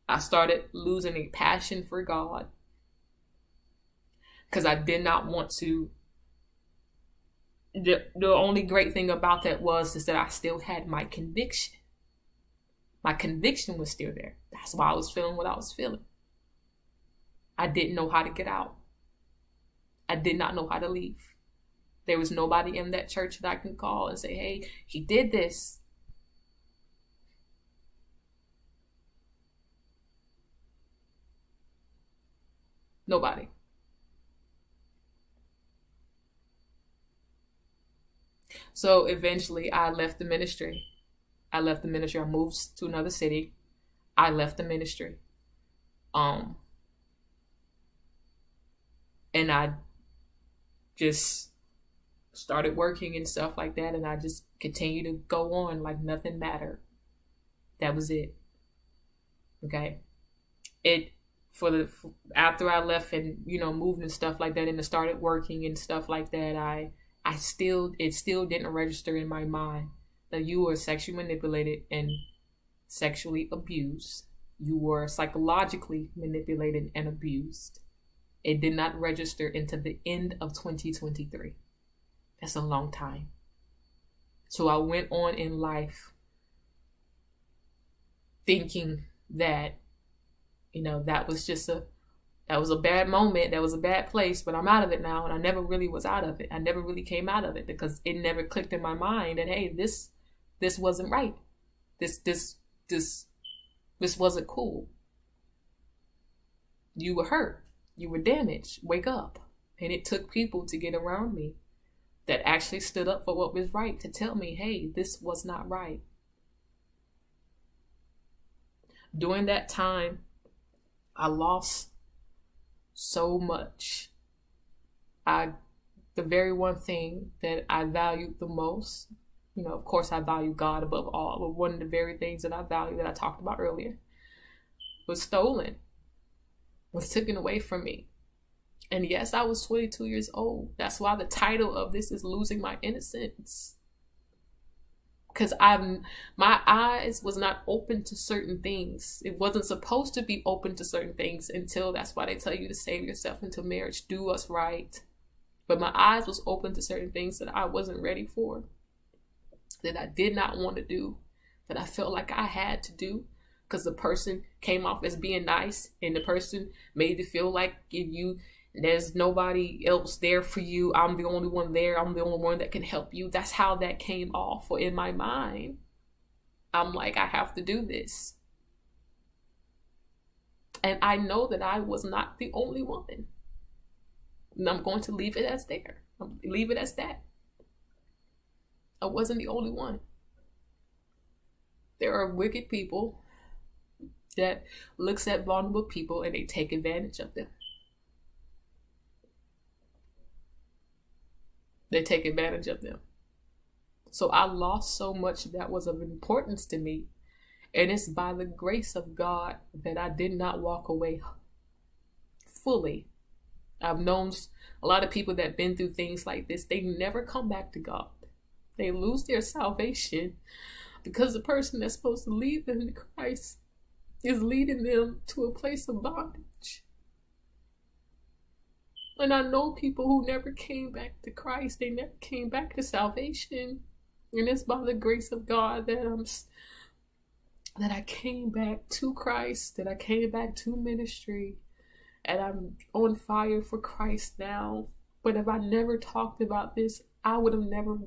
I started losing a passion for God. Because I did not want to the only great thing about that is that I still had my conviction. My conviction was still there. That's why I was feeling what I was feeling. I didn't know how to get out. I did not know how to leave. There was nobody in that church that I can call and say, hey, he did this. Nobody. So eventually I left the ministry. I moved to another city. I left the ministry. And I just started working and stuff like that. And I just continued to go on like nothing mattered. That was it. Okay. After I left and, moved and stuff like that and started working and stuff like that, it still didn't register in my mind that you were sexually manipulated and sexually abused. You were psychologically manipulated and abused. It did not register until the end of 2023. That's a long time. So I went on in life thinking that, that was a bad moment. That was a bad place, but I'm out of it now. And I never really was out of it. I never really came out of it because it never clicked in my mind that, hey, this wasn't right. This wasn't cool. You were hurt. You were damaged. Wake up. And it took people to get around me that actually stood up for what was right to tell me, hey, this was not right. During that time, I lost so much. The very one thing that I valued the most, of course I value God above all, but one of the very things that I value that I talked about earlier was stolen, was taken away from me. And yes, I was 22 years old. That's why the title of this is Losing My Innocence. Because my eyes was not open to certain things. It wasn't supposed to be open to certain things until, that's why they tell you to save yourself until marriage, do what's right. But my eyes was open to certain things that I wasn't ready for, that I did not want to do, that I felt like I had to do, because the person came off as being nice and the person made you feel like there's nobody else there for you. I'm the only one there. I'm the only one that can help you. That's how that came off. Or in my mind, I'm like, I have to do this. And I know that I was not the only one. And I'm going to leave it as there. Leave it as that. I wasn't the only one. There are wicked people that looks at vulnerable people and they take advantage of them. They take advantage of them. So I lost so much that was of importance to me. And it's by the grace of God that I did not walk away fully. I've known a lot of people that have been through things like this. They never come back to God. They lose their salvation because the person that's supposed to lead them to Christ is leading them to a place of bondage. And I know people who never came back to Christ. They never came back to salvation. And it's by the grace of God that I came back to Christ, that I came back to ministry, and I'm on fire for Christ now. But if I never talked about this, I would have never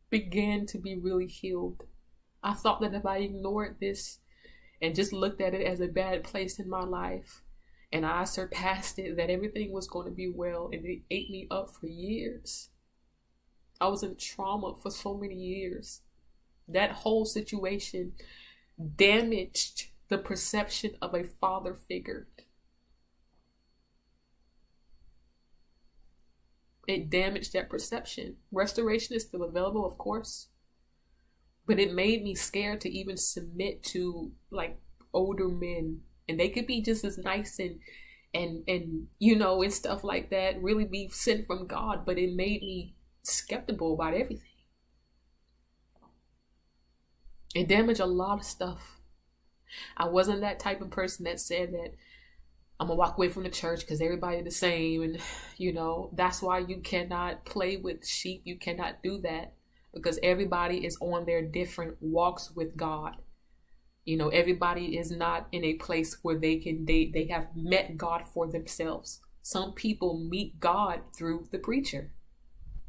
began to be really healed. I thought that if I ignored this and just looked at it as a bad place in my life, and I surpassed it, that everything was going to be well, and it ate me up for years. I was in trauma for so many years. That whole situation damaged the perception of a father figure. It damaged that perception. Restoration is still available, of course, but it made me scared to even submit to like older men. And they could be just as nice and and stuff like that, really be sent from God, but it made me skeptical about everything. It damaged a lot of stuff. I wasn't that type of person that said that I'm gonna walk away from the church because everybody the same. And, that's why you cannot play with sheep. You cannot do that because everybody is on their different walks with God. Everybody is not in a place where they have met God for themselves. Some people meet God through the preacher,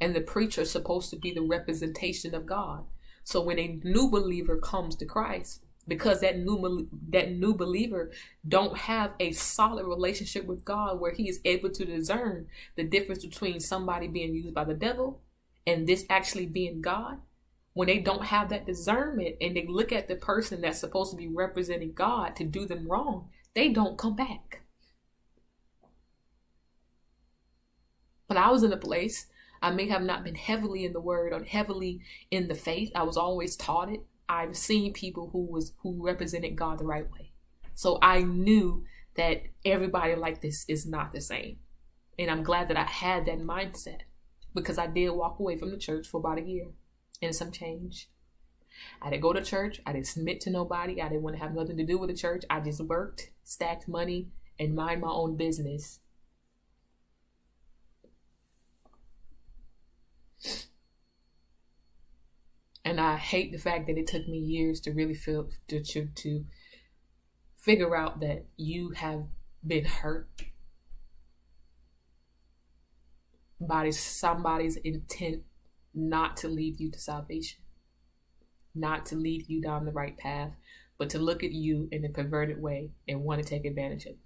and the preacher is supposed to be the representation of God. So when a new believer comes to Christ, because that new believer don't have a solid relationship with God where he is able to discern the difference between somebody being used by the devil and this actually being God, when they don't have that discernment and they look at the person that's supposed to be representing God to do them wrong, they don't come back. But I was in a place, I may have not been heavily in the word or heavily in the faith. I was always taught it. I've seen people who represented God the right way. So I knew that everybody like this is not the same. And I'm glad that I had that mindset, because I did walk away from the church for about a year and some change. I didn't go to church. I didn't submit to nobody. I didn't want to have nothing to do with the church. I just worked, stacked money, and mind my own business. And I hate the fact that it took me years to really feel to figure out that you have been hurt by somebody's intent not to lead you to salvation, not to lead you down the right path, but to look at you in a perverted way and want to take advantage of you.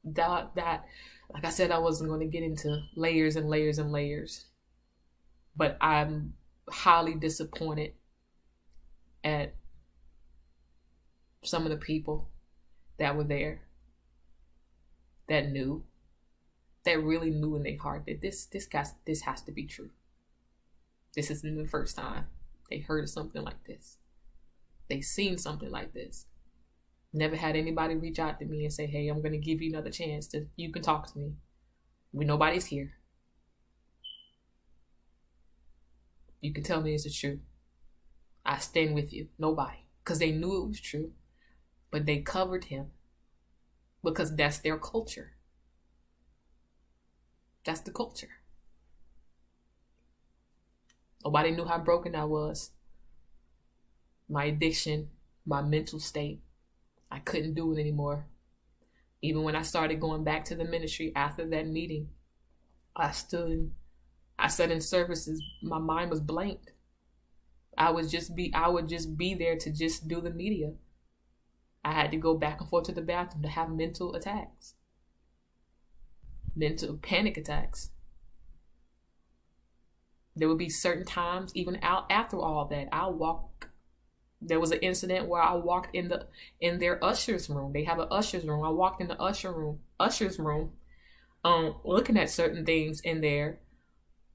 That, like I said, I wasn't going to get into layers and layers and layers, but I'm highly disappointed at some of the people that were there, that really knew in their heart that this has to be true. This isn't the first time they heard of something like this. They seen something like this. Never had anybody reach out to me and say, hey, I'm going to give you another chance you can talk to me. Nobody's here. You can tell me it's the truth. I stand with you. Nobody. Because they knew it was true. But they covered him. Because that's their culture. That's the culture. Nobody knew how broken I was. My addiction, my mental state. I couldn't do it anymore. Even when I started going back to the ministry after that meeting, I sat in services, my mind was blanked. I would just be there to just do the media. I had to go back and forth to the bathroom to have mental attacks. Mental panic attacks. There would be certain times, even out after all that, I'll walk. There was an incident where I walked in their ushers room. They have an ushers room. I walked in the ushers room, looking at certain things in there,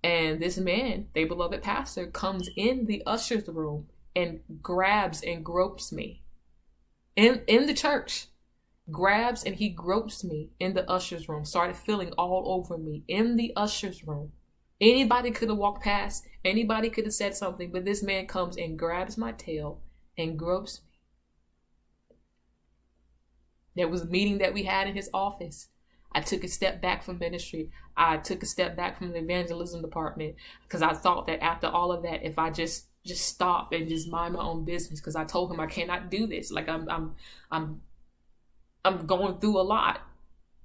and this man, their beloved pastor, comes in the ushers room and grabs and gropes me in the church. Grabs and he gropes me in the ushers room. Started feeling all over me in the ushers room. Anybody could have walked past. Anybody could have said something, but this man comes and grabs my tail and gropes me. There was a meeting that we had in his office. I took a step back from ministry. I took a step back from the evangelism department because I thought that after all of that, if I just stop and just mind my own business, because I told him I cannot do this. Like I'm going through a lot,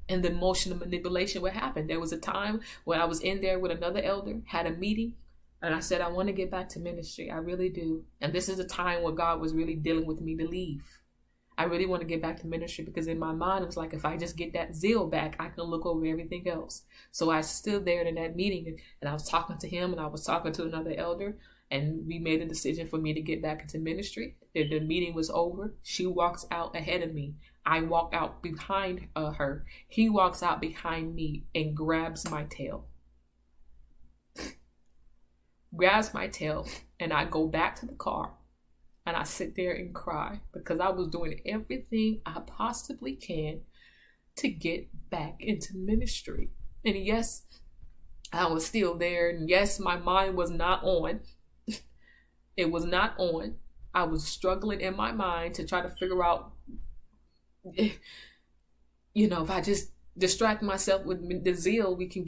and the emotional manipulation would happen. There was a time when I was in there with another elder, had a meeting, and I said, I want to get back to ministry. I really do. And this is a time where God was really dealing with me to leave. I really want to get back to ministry because in my mind, it was like, if I just get that zeal back, I can look over everything else. So I stood there in that meeting and I was talking to him and I was talking to another elder, and we made a decision for me to get back into ministry. The meeting was over. She walks out ahead of me. I walk out behind her. He walks out behind me and grabs my tail. Grabs my tail, and I go back to the car and I sit there and cry because I was doing everything I possibly can to get back into ministry. And yes, I was still there, and yes, my mind was not on. It was not on. I was struggling in my mind to try to figure out, if I just distract myself with the zeal, we can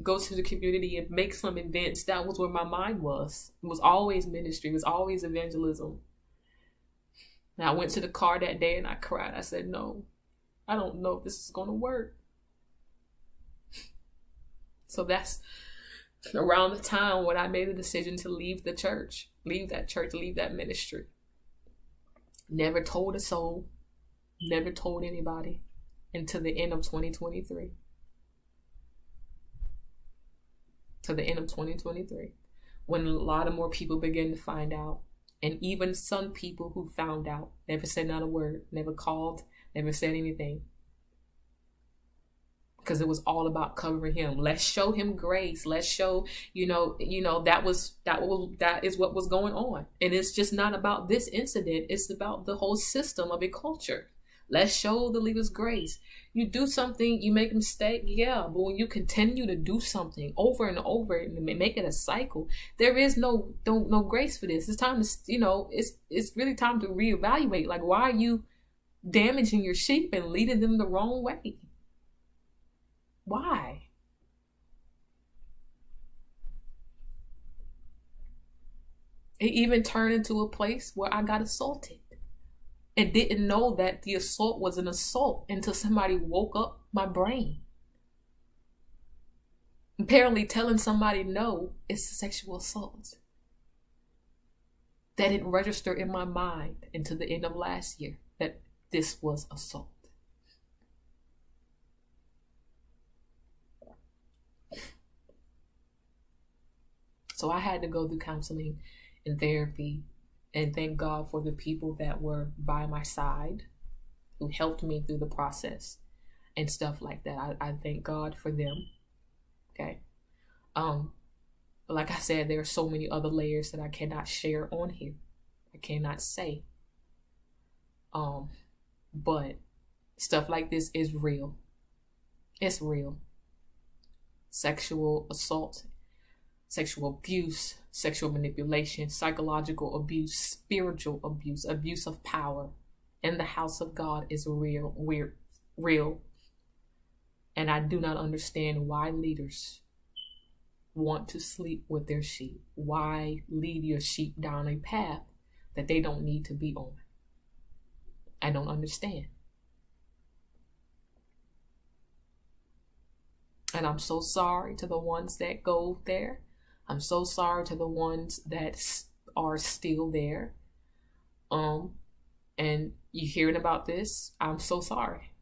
go to the community and make some events. That was where my mind was. It was always ministry. It was always evangelism. And I went to the car that day and I cried. I said, no, I don't know if this is going to work. So that's around the time when I made the decision to leave the church, leave that ministry. Never told a soul, never told anybody until the end of 2023. To the end of 2023, when a lot of more people began to find out. And even some people who found out never said not a word, never called, never said anything. Because it was all about covering him. Let's show him grace. Let's show, that is what was going on. And it's just not about this incident. It's about the whole system of a culture. Let's show the leaders grace. You do something, you make a mistake, yeah. But when you continue to do something over and over and make it a cycle, there is no grace for this. It's time to, it's really time to reevaluate. Like, why are you damaging your sheep and leading them the wrong way? Why? It even turned into a place where I got assaulted and didn't know that the assault was an assault until somebody woke up my brain. Apparently telling somebody no, it's a sexual assault. That didn't register in my mind until the end of last year that this was assault. So I had to go through counseling and therapy, and thank God for the people that were by my side who helped me through the process and stuff like that. I thank God for them. Okay. But like I said, there are so many other layers that I cannot share on here. I cannot say. But stuff like this is real. It's real. Sexual assault, sexual abuse, sexual manipulation, psychological abuse, spiritual abuse, abuse of power in the house of God is real. And I do not understand why leaders want to sleep with their sheep. Why lead your sheep down a path that they don't need to be on? I don't understand. And I'm so sorry to the ones that go there. I'm so sorry to the ones that are still there. And you hearing about this, I'm so sorry.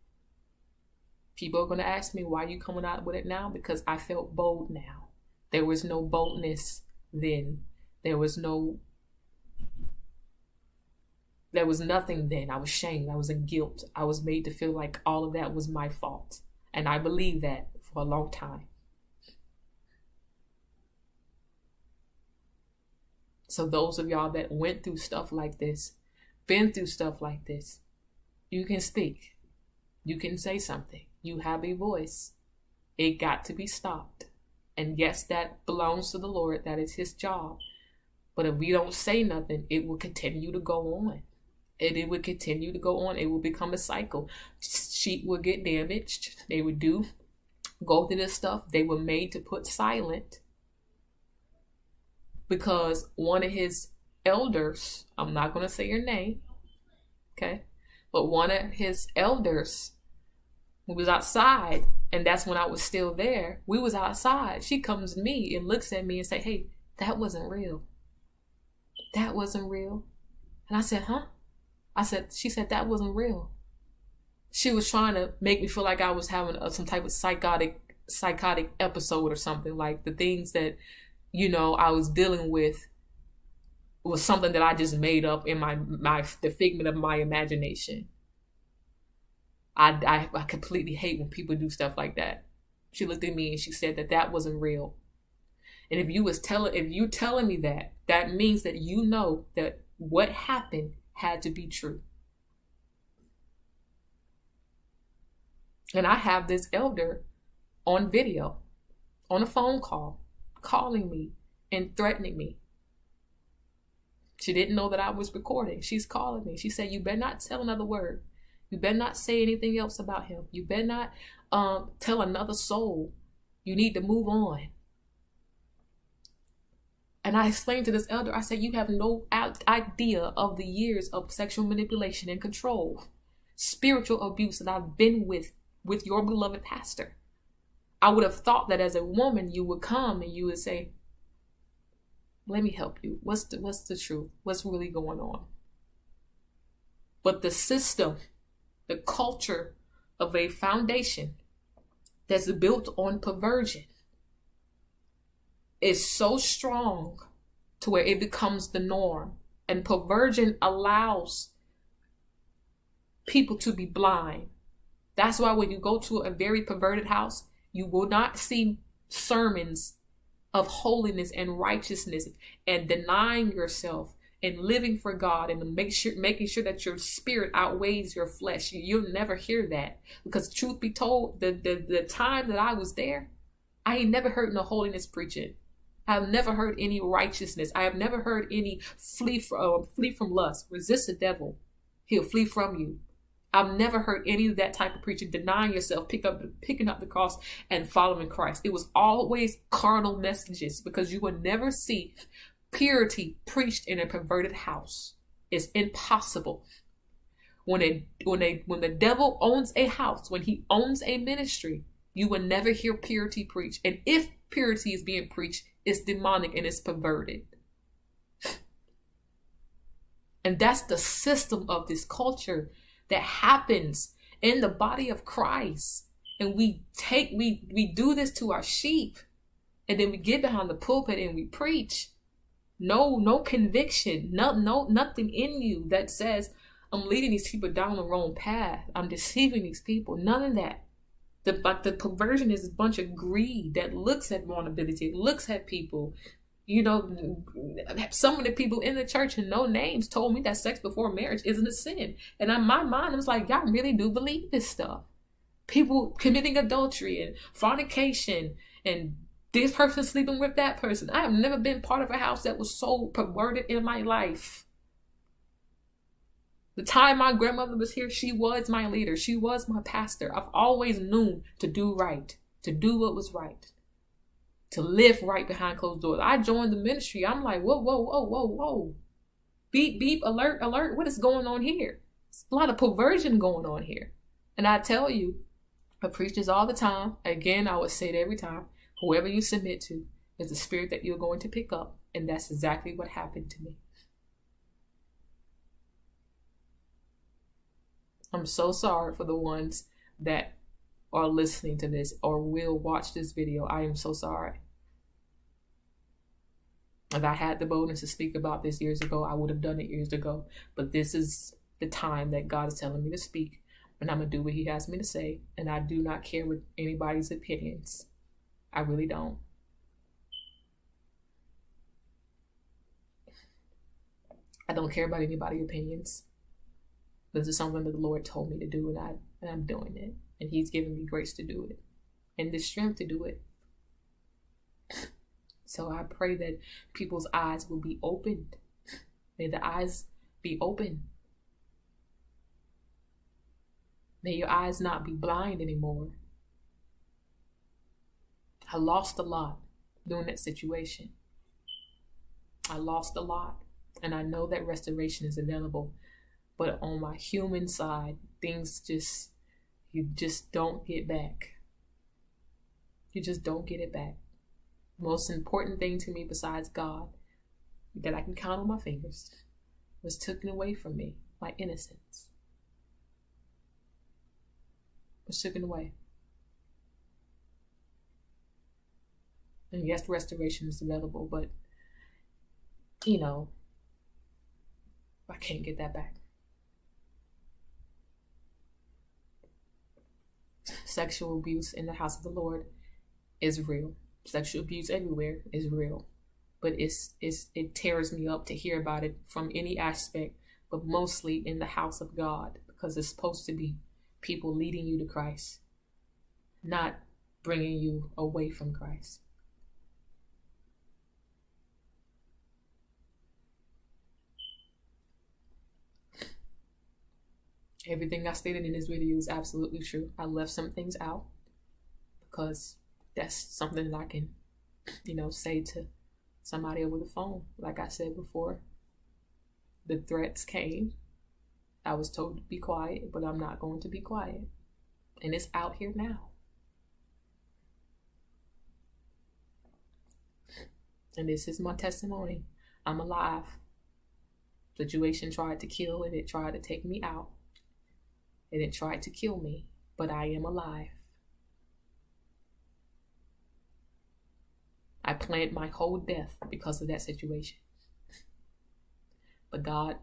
People are going to ask me, why are you coming out with it now? Because I felt bold now. There was no boldness then. There was nothing then. I was shamed. I was in guilt. I was made to feel like all of that was my fault. And I believed that for a long time. So those of y'all that went through stuff like this, been through stuff like this, you can speak. You can say something. You have a voice. It got to be stopped. And yes, that belongs to the Lord. That is his job. But if we don't say nothing, it will continue to go on. It would continue to go on. It will become a cycle. Sheep will get damaged. They would go through this stuff. They were made to put silent because one of his elders, I'm not going to say your name, okay, but one of his elders who was outside, and that's when I was still there, we was outside. She comes to me and looks at me and say, hey, that wasn't real. That wasn't real. And I said, huh? She said, that wasn't real. She was trying to make me feel like I was having some type of psychotic episode or something, like the things that, I was dealing with was something that I just made up in the figment of my imagination. I completely hate when people do stuff like that. She looked at me and she said that wasn't real. And if you telling me that means that you know that what happened had to be true. And I have this elder on video, on a phone call, calling me and threatening me. She didn't know that I was recording. She's calling me. She said, you better not tell another word. You better not say anything else about him. You better not tell another soul. You need to move on. And I explained to this elder, I said, you have no idea of the years of sexual manipulation and control, spiritual abuse that I've been with your beloved pastor. I would have thought that as a woman, you would come and you would say, let me help you. What's the truth? What's really going on? But the system, the culture of a foundation that's built on perversion is so strong to where it becomes the norm. And perversion allows people to be blind. That's why when you go to a very perverted house, you will not see sermons of holiness and righteousness and denying yourself and living for God and making sure that your spirit outweighs your flesh. You'll never hear that, because truth be told, the time that I was there, I ain't never heard no holiness preaching. I've never heard any righteousness. I have never heard any flee from lust. Resist the devil, he'll flee from you. I've never heard any of that type of preaching, denying yourself, picking up the cross and following Christ. It was always carnal messages, because you would never see purity preached in a perverted house. It's impossible. When the devil owns a house, when he owns a ministry, you will never hear purity preached. And if purity is being preached, it's demonic and it's perverted. And that's the system of this culture that happens in the body of Christ. And we do this to our sheep, and then we get behind the pulpit and we preach. No conviction, nothing in you that says, I'm leading these people down the wrong path. I'm deceiving these people. None of that. The perversion is a bunch of greed that looks at vulnerability, looks at people. You know, some of the people in the church, and no names, told me that sex before marriage isn't a sin. And in my mind, I was like, y'all really do believe this stuff. People committing adultery and fornication, and this person sleeping with that person. I have never been part of a house that was so perverted in my life. The time my grandmother was here, she was my leader. She was my pastor. I've always known to do right, to do what was right, to live right behind closed doors. I joined the ministry. I'm like, whoa. Beep, beep, alert, alert. What is going on here? There's a lot of perversion going on here. And I tell you, I preach this all the time. Again, I would say it every time. Whoever you submit to is the spirit that you're going to pick up. And that's exactly what happened to me. I'm so sorry for the ones that are listening to this or will watch this video. I am so sorry. If I had the boldness to speak about this years ago, I would have done it years ago. But this is the time that God is telling me to speak, and I'm going to do what he has me to say. And I do not care with anybody's opinions. I really don't. I don't care about anybody's opinions. This is something that the Lord told me to do, and I'm doing it. And he's given me grace to do it and the strength to do it. So I pray that people's eyes will be opened. May the eyes be open. May your eyes not be blind anymore. I lost a lot during that situation. I lost a lot. And I know that restoration is available. But on my human side, you just don't get back. You just don't get it back. Most important thing to me besides God that I can count on my fingers was taken away from me, my innocence. Was taken away. And yes, restoration is available, but I can't get that back. Sexual abuse in the house of the Lord is real. Sexual abuse everywhere is real. But it tears me up to hear about it from any aspect, but mostly in the house of God, because it's supposed to be people leading you to Christ, not bringing you away from Christ. Everything I stated in this video is absolutely true. I left some things out because that's something that I can, say to somebody over the phone. Like I said before, the threats came. I was told to be quiet, but I'm not going to be quiet. And it's out here now. And this is my testimony. I'm alive. Situation tried to kill and it tried to take me out. And it tried to kill me, but I am alive. I planned my whole death because of that situation. But God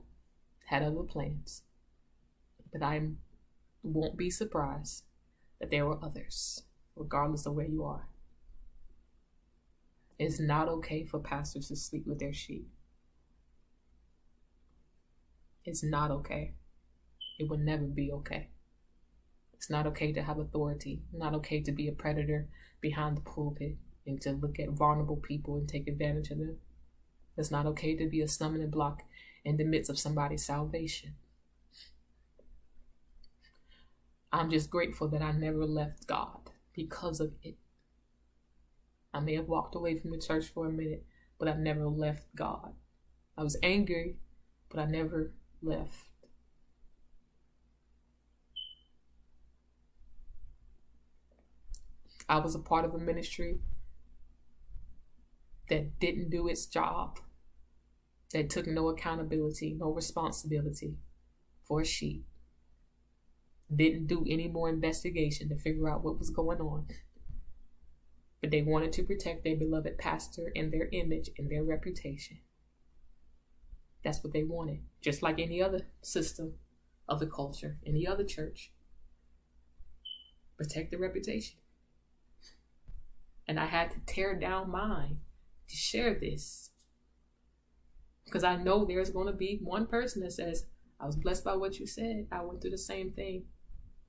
had other plans. But I won't be surprised that there were others, regardless of where you are. It's not okay for pastors to sleep with their sheep. It's not okay. It will never be okay. It's not okay to have authority. Not okay to be a predator behind the pulpit and to look at vulnerable people and take advantage of them. It's not okay to be a stumbling block in the midst of somebody's salvation. I'm just grateful that I never left God because of it. I may have walked away from the church for a minute, but I never left God. I was angry, but I never left. I was a part of a ministry that didn't do its job, that took no accountability, no responsibility for sheep, didn't do any more investigation to figure out what was going on. But they wanted to protect their beloved pastor and their image and their reputation. That's what they wanted, just like any other system of the culture, any other church. Protect the reputation. And I had to tear down mine to share this. Because I know there's going to be one person that says, I was blessed by what you said. I went through the same thing.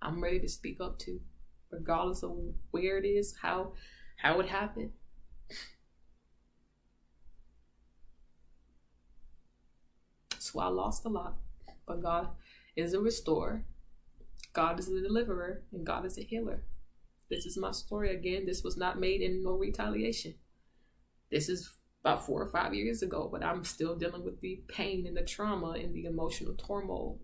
I'm ready to speak up to, regardless of where it is, how it happened. So I lost a lot. But God is a restorer. God is a deliverer. And God is a healer. This is my story again. This was not made in no retaliation. This is about 4 or 5 years ago, but I'm still dealing with the pain and the trauma and the emotional turmoil.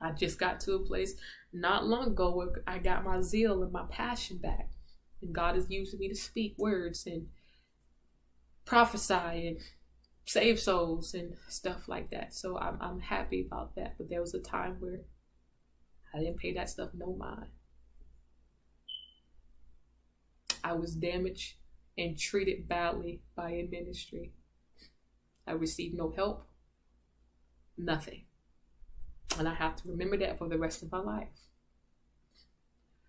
I just got to a place not long ago where I got my zeal and my passion back. And God is using me to speak words and prophesy and save souls and stuff like that. So I'm happy about that. But there was a time where I didn't pay that stuff no mind. I was damaged and treated badly by a ministry. I received no help, nothing. And I have to remember that for the rest of my life.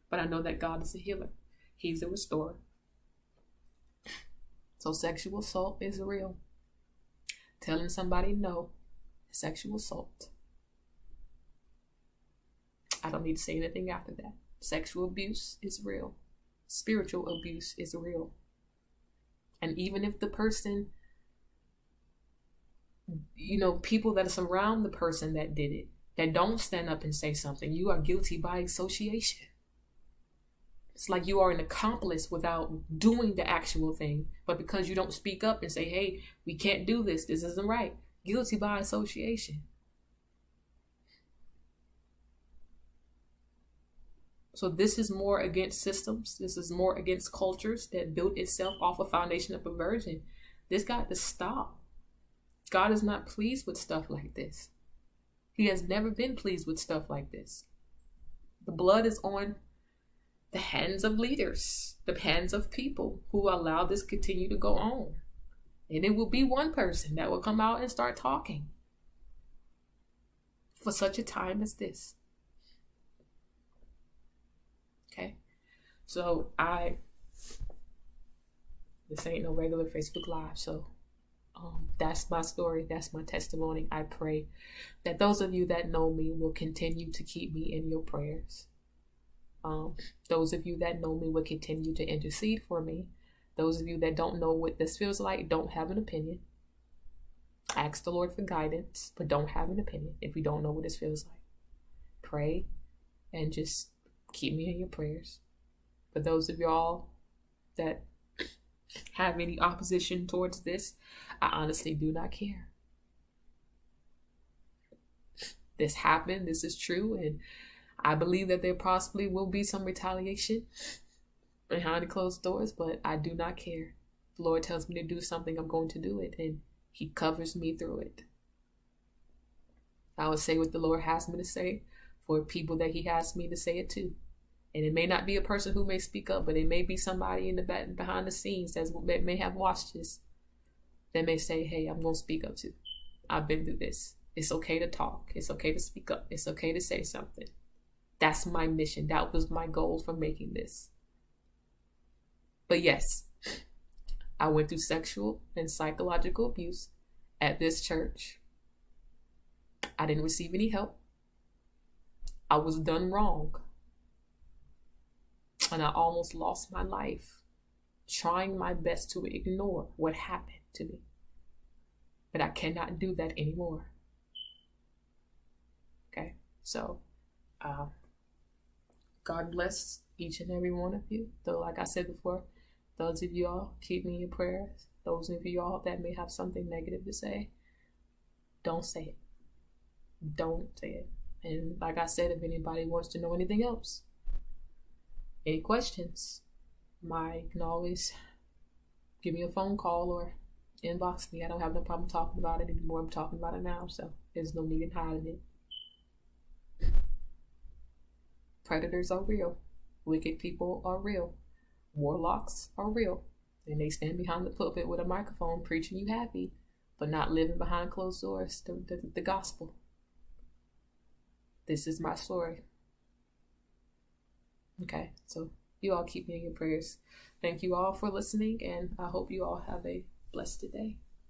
But I know that God is a healer. He's a restorer. So sexual assault is real. Telling somebody no, sexual assault. I don't need to say anything after that. Sexual abuse is real. Spiritual abuse is real. And even if the person, people that surround the person that did it, that don't stand up and say something, you are guilty by association. It's like you are an accomplice without doing the actual thing. But because you don't speak up and say, hey, we can't do this. This isn't right. Guilty by association. So this is more against systems. This is more against cultures that built itself off a foundation of perversion. This got to stop. God is not pleased with stuff like this. He has never been pleased with stuff like this. The blood is on the hands of leaders, the hands of people who allow this continue to go on. And it will be one person that will come out and start talking for such a time as this. Okay, so this ain't no regular Facebook Live, so that's my story, that's my testimony. I pray that those of you that know me will continue to keep me in your prayers. Those of you that know me will continue to intercede for me. Those of you that don't know what this feels like, don't have an opinion. Ask the Lord for guidance, but don't have an opinion if you don't know what this feels like. Pray and just keep me in your prayers. For those of y'all that have any opposition towards this, I honestly do not care. This happened, this is true, and I believe that there possibly will be some retaliation behind the closed doors, but I do not care. The Lord tells me to do something, I'm going to do it, and He covers me through it. I will say what the Lord has me to say for people that He has me to say it to. And it may not be a person who may speak up, but it may be somebody in the back, behind the scenes that may have watched this, that may say, hey, I'm going to speak up too. I've been through this. It's okay to talk. It's okay to speak up. It's okay to say something. That's my mission. That was my goal for making this. But yes, I went through sexual and psychological abuse at this church. I didn't receive any help. I was done wrong. And I almost lost my life trying my best to ignore what happened to me. But I cannot do that anymore. Okay, so God bless each and every one of you. Though, like I said before, those of you all, keep me in your prayers. Those of you all that may have something negative to say, don't say it. Don't say it. And like I said, if anybody wants to know anything else, any questions, you can always give me a phone call or inbox me. I don't have no problem talking about it anymore. I'm talking about it now, so there's no need in hiding it. Predators are real. Wicked people are real. Warlocks are real. And they stand behind the pulpit with a microphone preaching you happy, but not living behind closed doors, the gospel. This is my story. Okay, so you all keep me in your prayers. Thank you all for listening, and I hope you all have a blessed day.